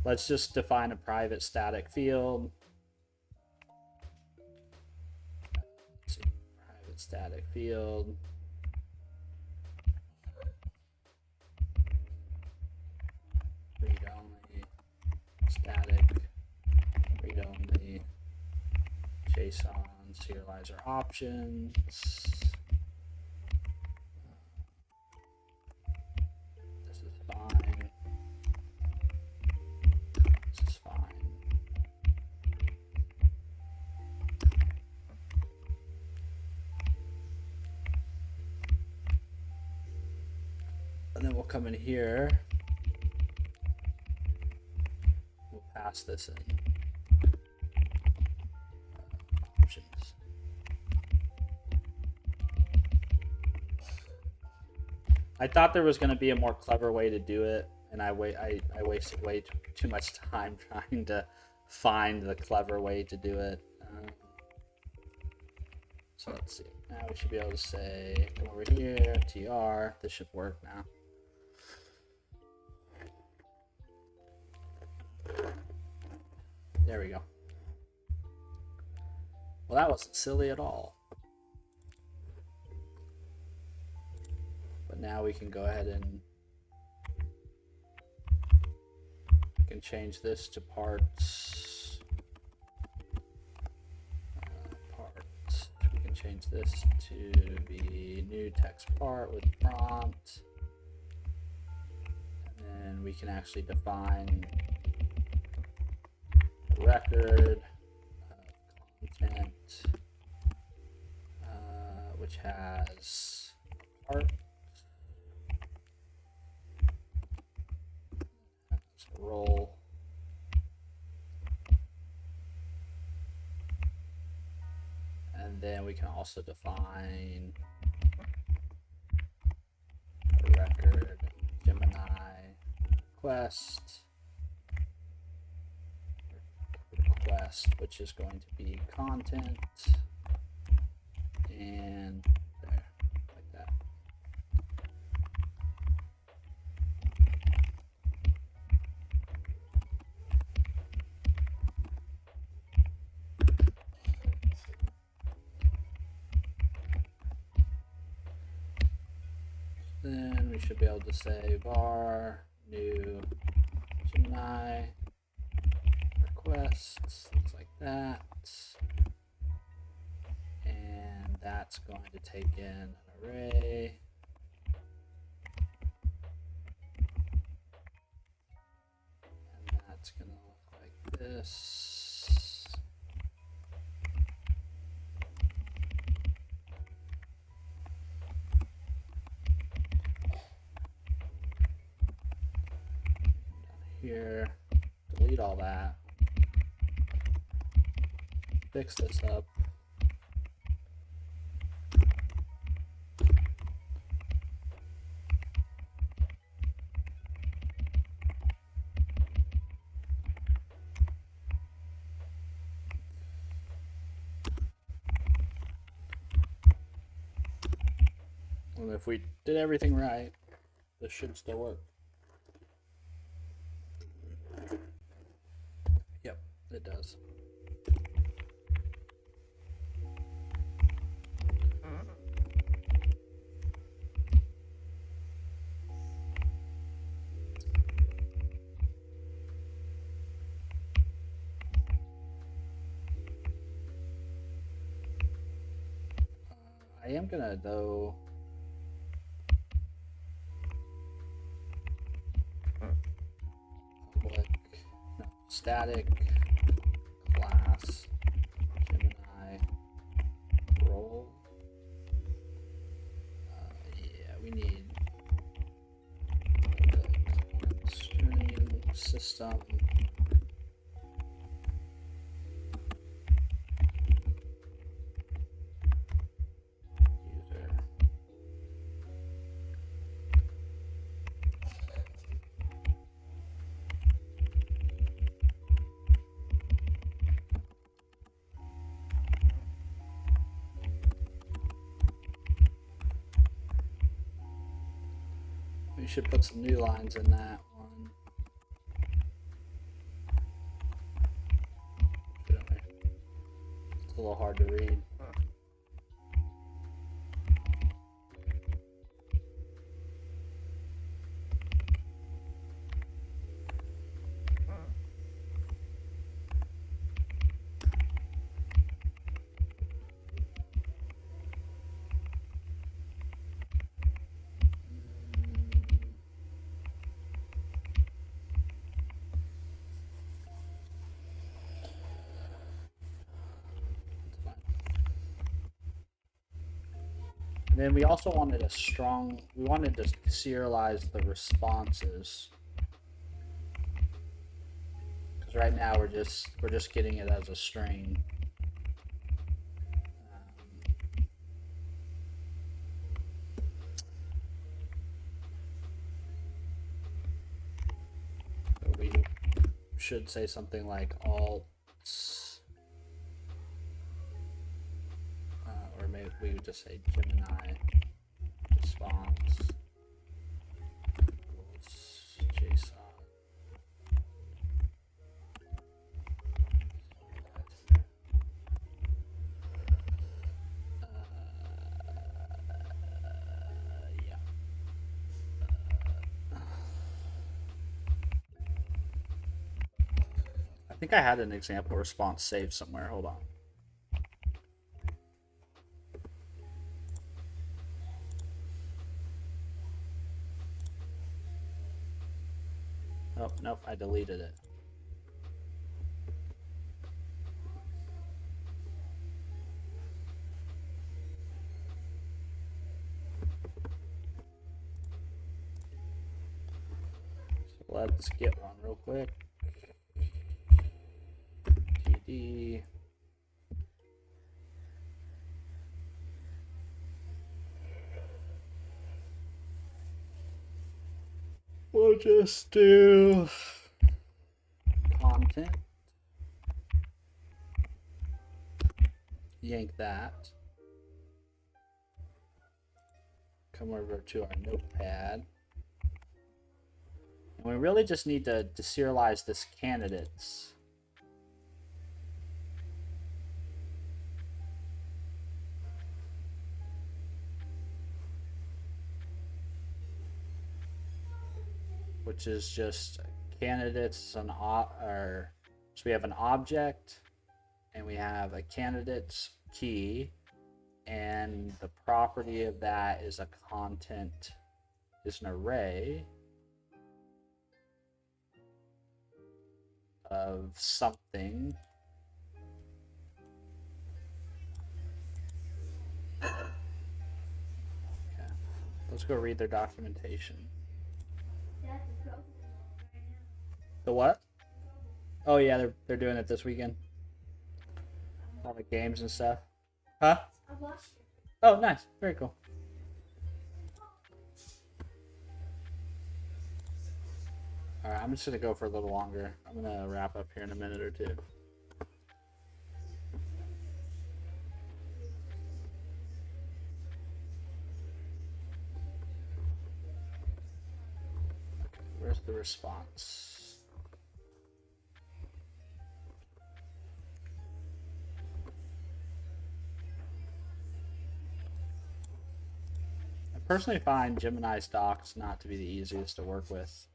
Let's just define a private static field. Let's see, private static field. Read only, static, read only, JSON, serializer options. This is fine. This is fine. And then we'll come in here. We'll pass this in. Options. I thought there was going to be a more clever way to do it, and I wasted way too much time trying to find the clever way to do it. So let's see. Now we should be able to say, come over here, TR. This should work now. There we go. Well, that wasn't silly at all. But now we can go ahead and we can change this to parts. Parts. We can change this to be new text part with prompt. And then we can actually define a record content which has part. Role. And then we can also define a record Gemini request, which is going to be content, and there, like that. Then we should be able to say var new Gemini requests, things like that. And that's going to take in an array. And that's going to look like this. Here, delete all that, fix this up. And if we did everything right, this should still work. Yep, it does. I am gonna though public, no, static class Gemini role. Yeah, we need the string system. We should put some new lines in that one. Shouldn't we? It's a little hard to read. And then we also wanted we wanted to serialize the responses. Because right now we're just getting it as a string. But we should say something like alts. Or maybe we would just say Gemini response equals JSON. Yeah. I think I had an example response saved somewhere. Hold on. Oh, nope, I deleted it. So let's get one real quick. TD. We'll just do content. Yank that. Come over to our notepad. And we really just need to deserialize this candidates. Which is just candidates so we have an object and we have a candidates key, and the property of that is a content is an array of something. Okay, let's go read their documentation. The what? Oh yeah, they're doing it this weekend. All the games and stuff. Huh? Oh, nice. Very cool. All right, I'm just gonna go for a little longer. I'm gonna wrap up here in a minute or two. Okay, where's the response? I personally find Gemini's docs not to be the easiest to work with.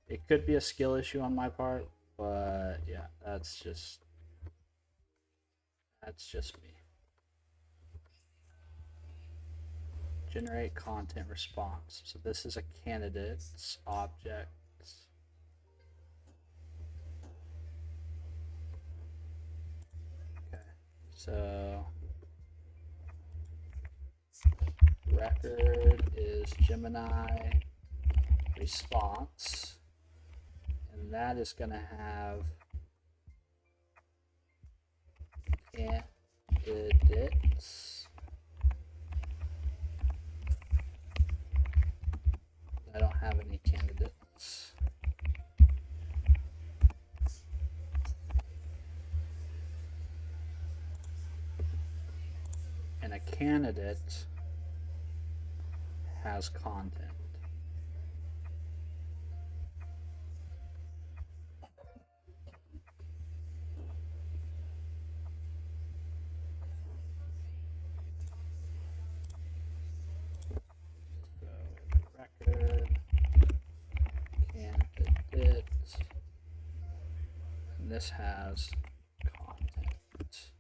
It could be a skill issue on my part, but yeah, that's just me. Generate content response. So this is a candidate's object. Okay, so record is Gemini response, and that is going to have candidates. I don't have any candidates. And a candidate has content. and this has content.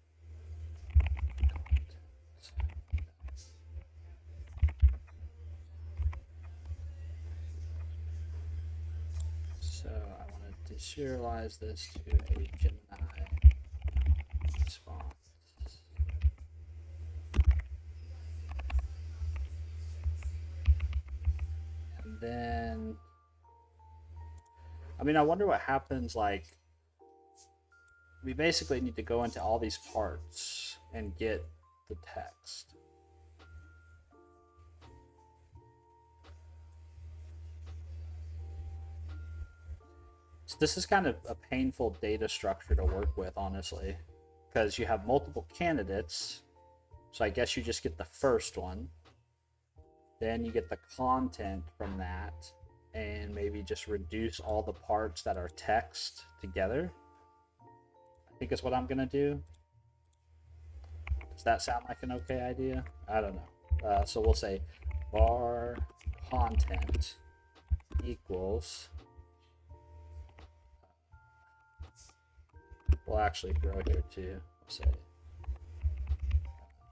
So I want to deserialize this to a Gemini response. And then, I mean, I wonder what happens, like, we basically need to go into all these parts and get the text. So this is kind of a painful data structure to work with, honestly, because you have multiple candidates. So I guess you just get the first one. Then you get the content from that, and maybe just reduce all the parts that are text together. I think is what I'm gonna do. Does that sound like an okay idea? I don't know. So we'll say var content equals. We'll actually throw here too. We'll say.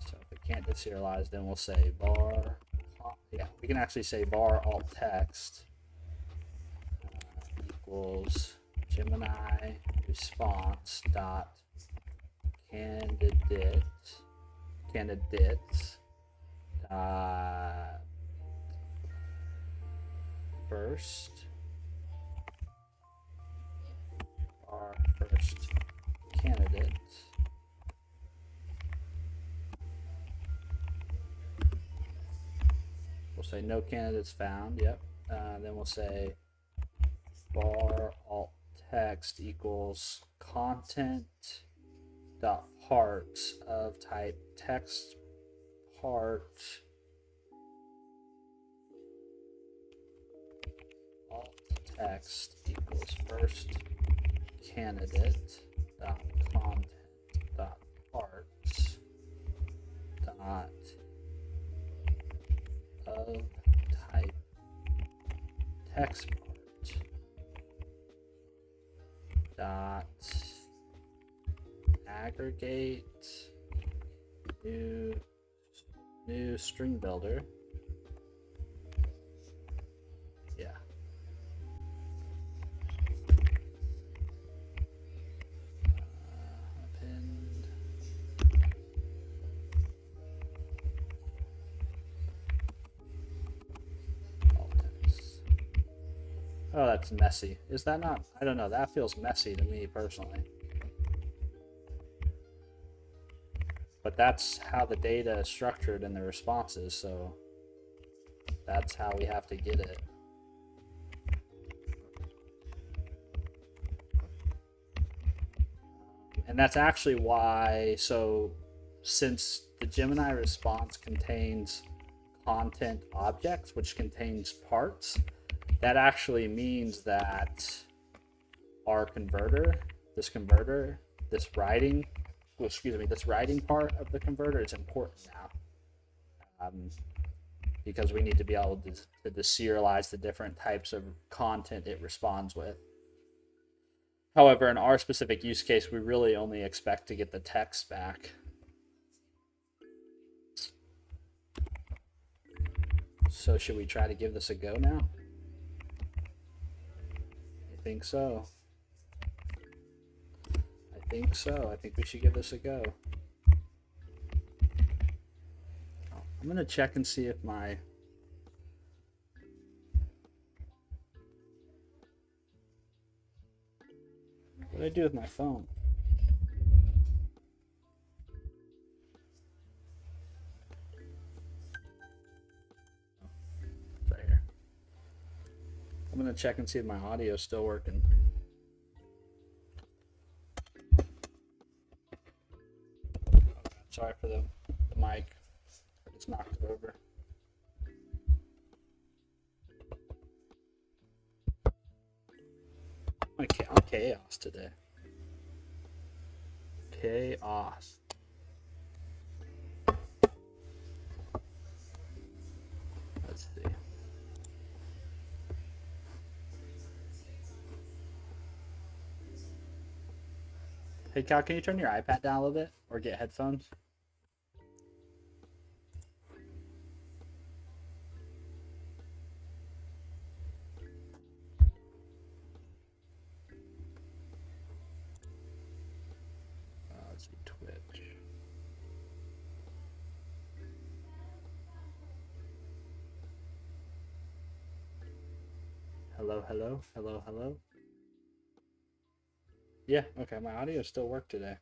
So if it can't deserialize, then we'll say var. Yeah, we can actually say var alt text equals Gemini response dot candidates first our first candidate we'll say no candidates found. Yep. Then we'll say var alt text equals content dot parts of type text part alt text equals first candidate dot content dot parts dot of type text part dot aggregate new string builder. Yeah. Append. Alt text. Oh, that's messy. Is that not? I don't know. That feels messy to me personally. But that's how the data is structured in the responses, so that's how we have to get it. And that's actually why, so since the Gemini response contains content objects, which contains parts, that actually means that our converter, this writing part of the converter is important now, because we need to be able to deserialize the different types of content it responds with. However, in our specific use case, we really only expect to get the text back. So should we try to give this a go now? I think so. I think we should give this a go. I'm gonna check and see if my what did I do with my phone? It's right here. I'm gonna check and see if my audio is still working. Sorry for the mic. I just knocked it over. I'm chaos today. Chaos. Let's see. Hey Cal, can you turn your iPad down a little bit or get headphones? Let's see, Twitch. Hello, hello, hello, hello. Yeah, okay, my audio still worked today.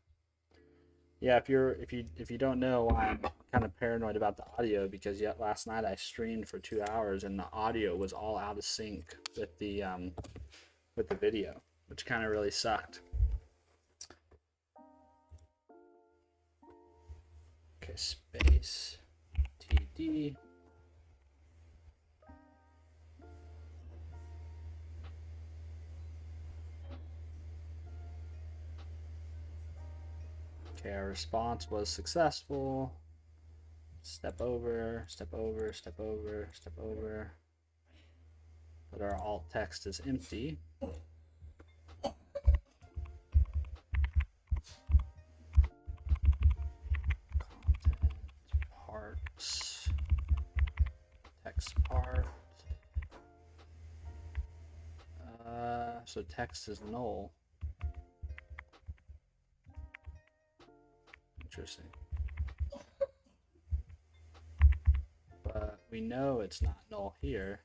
Yeah, if you don't know why I'm kind of paranoid about the audio, because yet last night I streamed for 2 hours and the audio was all out of sync with the video, which kind of really sucked. Okay, space TD. Okay, our response was successful. Step over, step over, step over, step over. But our alt text is empty. Content parts, text part. So text is null. Interesting. But we know it's not null here.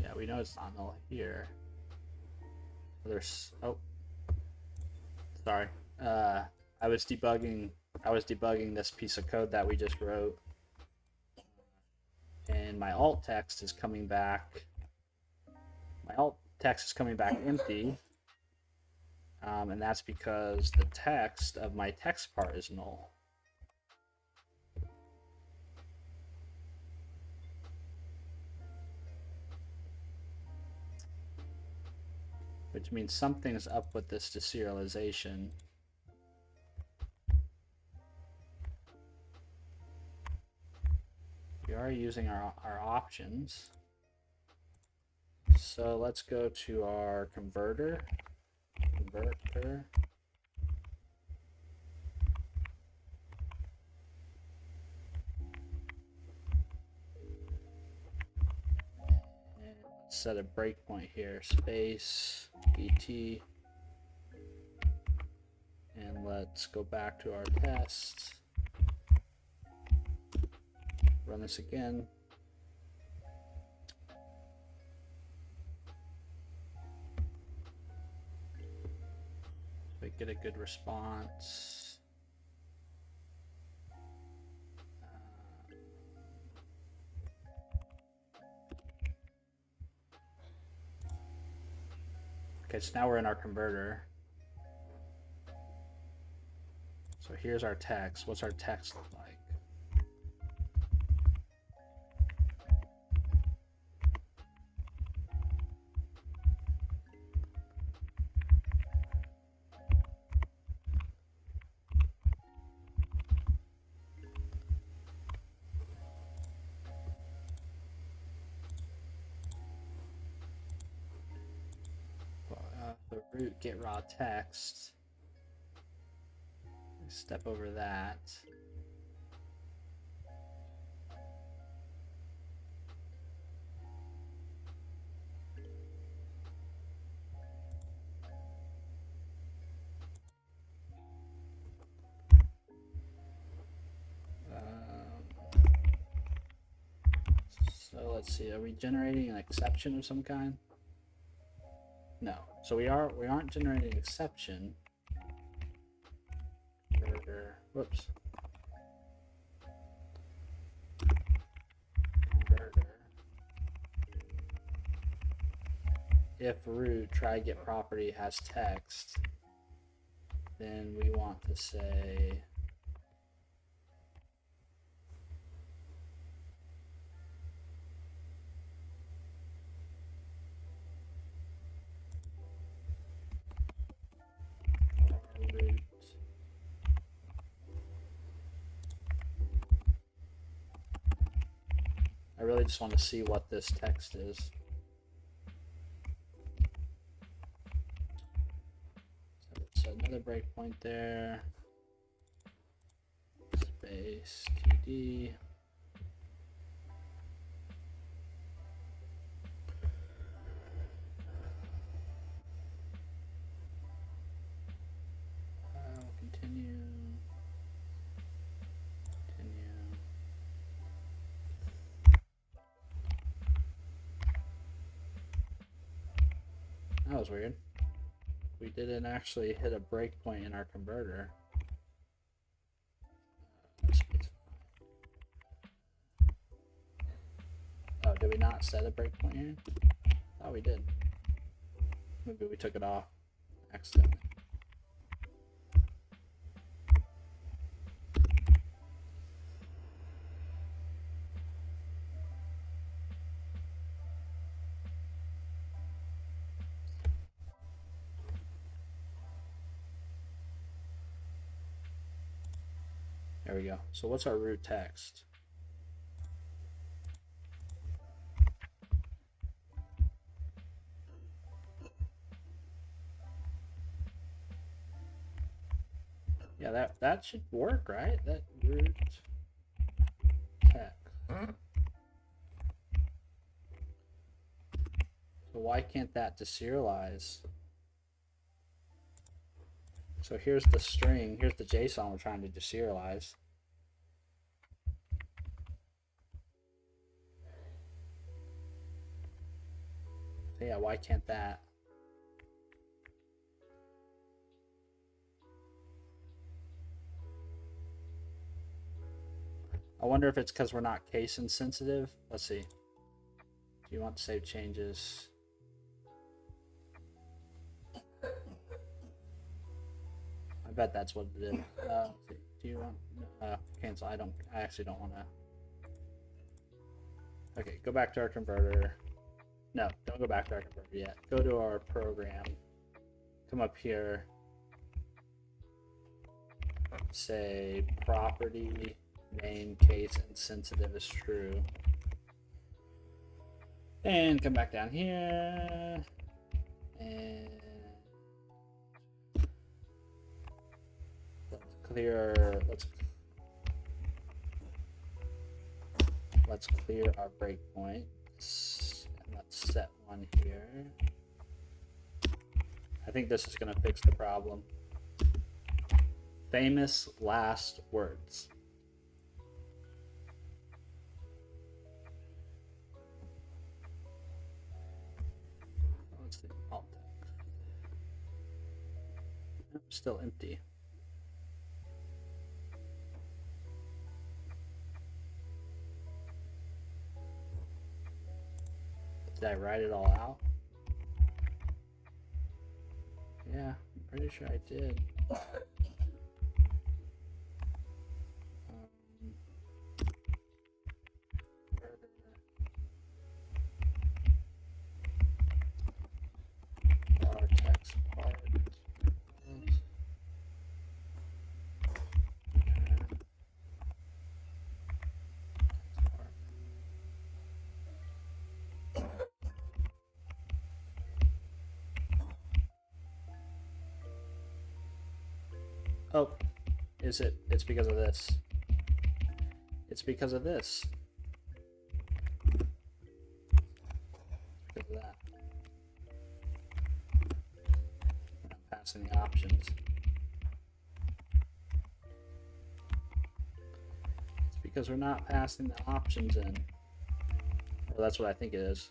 Yeah, we know it's not null here. There's, oh, sorry. I was debugging this piece of code that we just wrote, and my alt text is coming back. My alt text is coming back empty, and that's because the text of my text part is null. Which means something's up with this deserialization. We are using our options. So let's go to our converter. And let's set a breakpoint here, space, et. And let's go back to our test. Run this again. We get a good response. Okay, so now we're in our converter. So here's our text. What's our text look like? The root get raw text. Step over that. So let's see, are we generating an exception of some kind? No. So we aren't generating an exception. Converter. Whoops. Converter. If root try get property has text, then we want to say root I really just want to see what this text is. So another breakpoint there. Space TD. Continue. That was weird. We didn't actually hit a breakpoint in our converter. Oh, did we not set a breakpoint here? Oh, we did. Maybe we took it off accidentally. There we go. So what's our root text? Yeah, that should work, right? That root text. So why can't that deserialize? So here's the string, here's the JSON we're trying to deserialize. So yeah, why can't that? I wonder if it's because we're not case insensitive. Let's see. Do you want to save changes? I bet that's what it is. Do you want cancel? I actually don't want to. Okay, go back to our converter. No, don't go back to our converter yet. Go to our program. Come up here. Say property name case insensitive is true. And come back down here. And let's clear our breakpoints, and let's set one here. I think this is going to fix the problem. Famous last words. Let's see, alt text. Nope, still empty. Did I write it all out? Yeah, I'm pretty sure I did. Our text part. Oh, is it? It's because of this. It's because of this. Because of that. We're not passing the options. It's because we're not passing the options in. Well, that's what I think it is.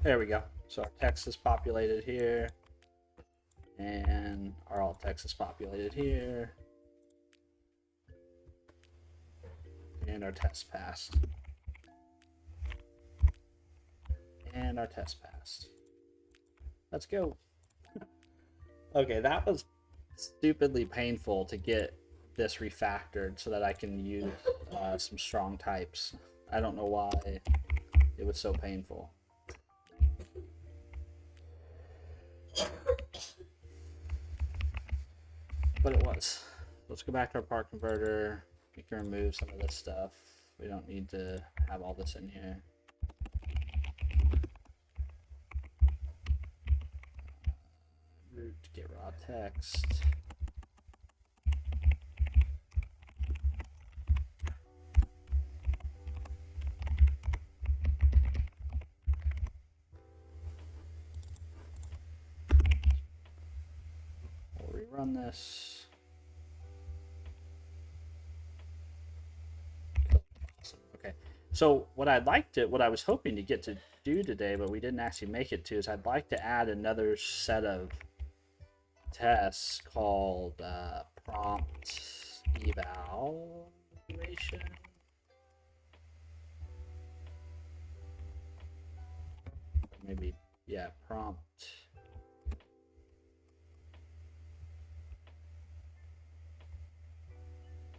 There we go. So our text is populated here, and our alt text is populated here, and our test passed. And our test passed. Let's go. Okay, that was stupidly painful to get this refactored so that I can use some strong types. I don't know why it was so painful. But it was. Let's go back to our part converter. We can remove some of this stuff. We don't need to have all this in here. Root, get raw text. We'll rerun this. Awesome. Okay. So what I was hoping to get to do today, but we didn't actually make it to, is I'd like to add another set of tests called prompt evaluation. Maybe, yeah, prompt.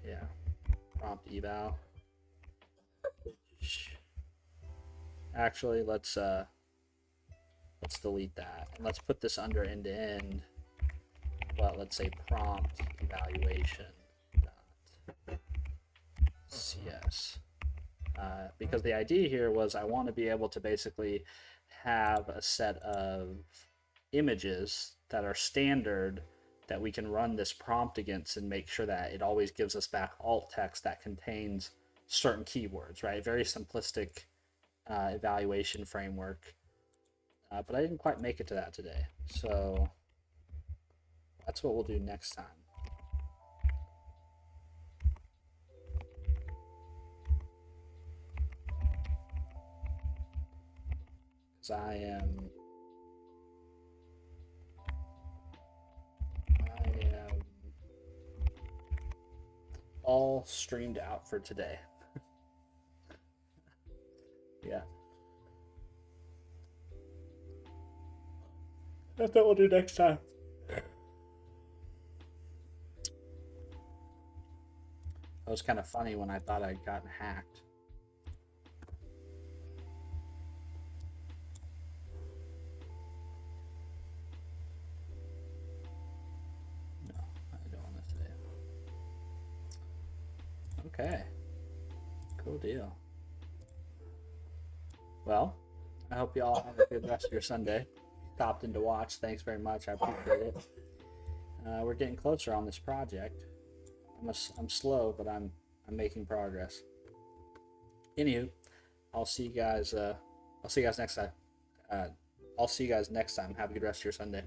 Yeah, prompt eval. Actually, let's delete that and let's put this under end to end. But let's say prompt evaluation .cs. Because the idea here was I want to be able to basically have a set of images that are standard that we can run this prompt against and make sure that it always gives us back alt text that contains certain keywords, right? Very simplistic evaluation framework. But I didn't quite make it to that today. So that's what we'll do next time. Because I am all streamed out for today. Yeah. That's what we'll do next time. That was kind of funny when I thought I'd gotten hacked. No, I don't want to today. Okay. Cool deal. Well, I hope you all have a good rest of your Sunday. Stopped in to watch. Thanks very much. I appreciate it. We're getting closer on this project. I'm slow, but I'm making progress. Anywho, I'll see you guys. I'll see you guys next time. Have a good rest of your Sunday.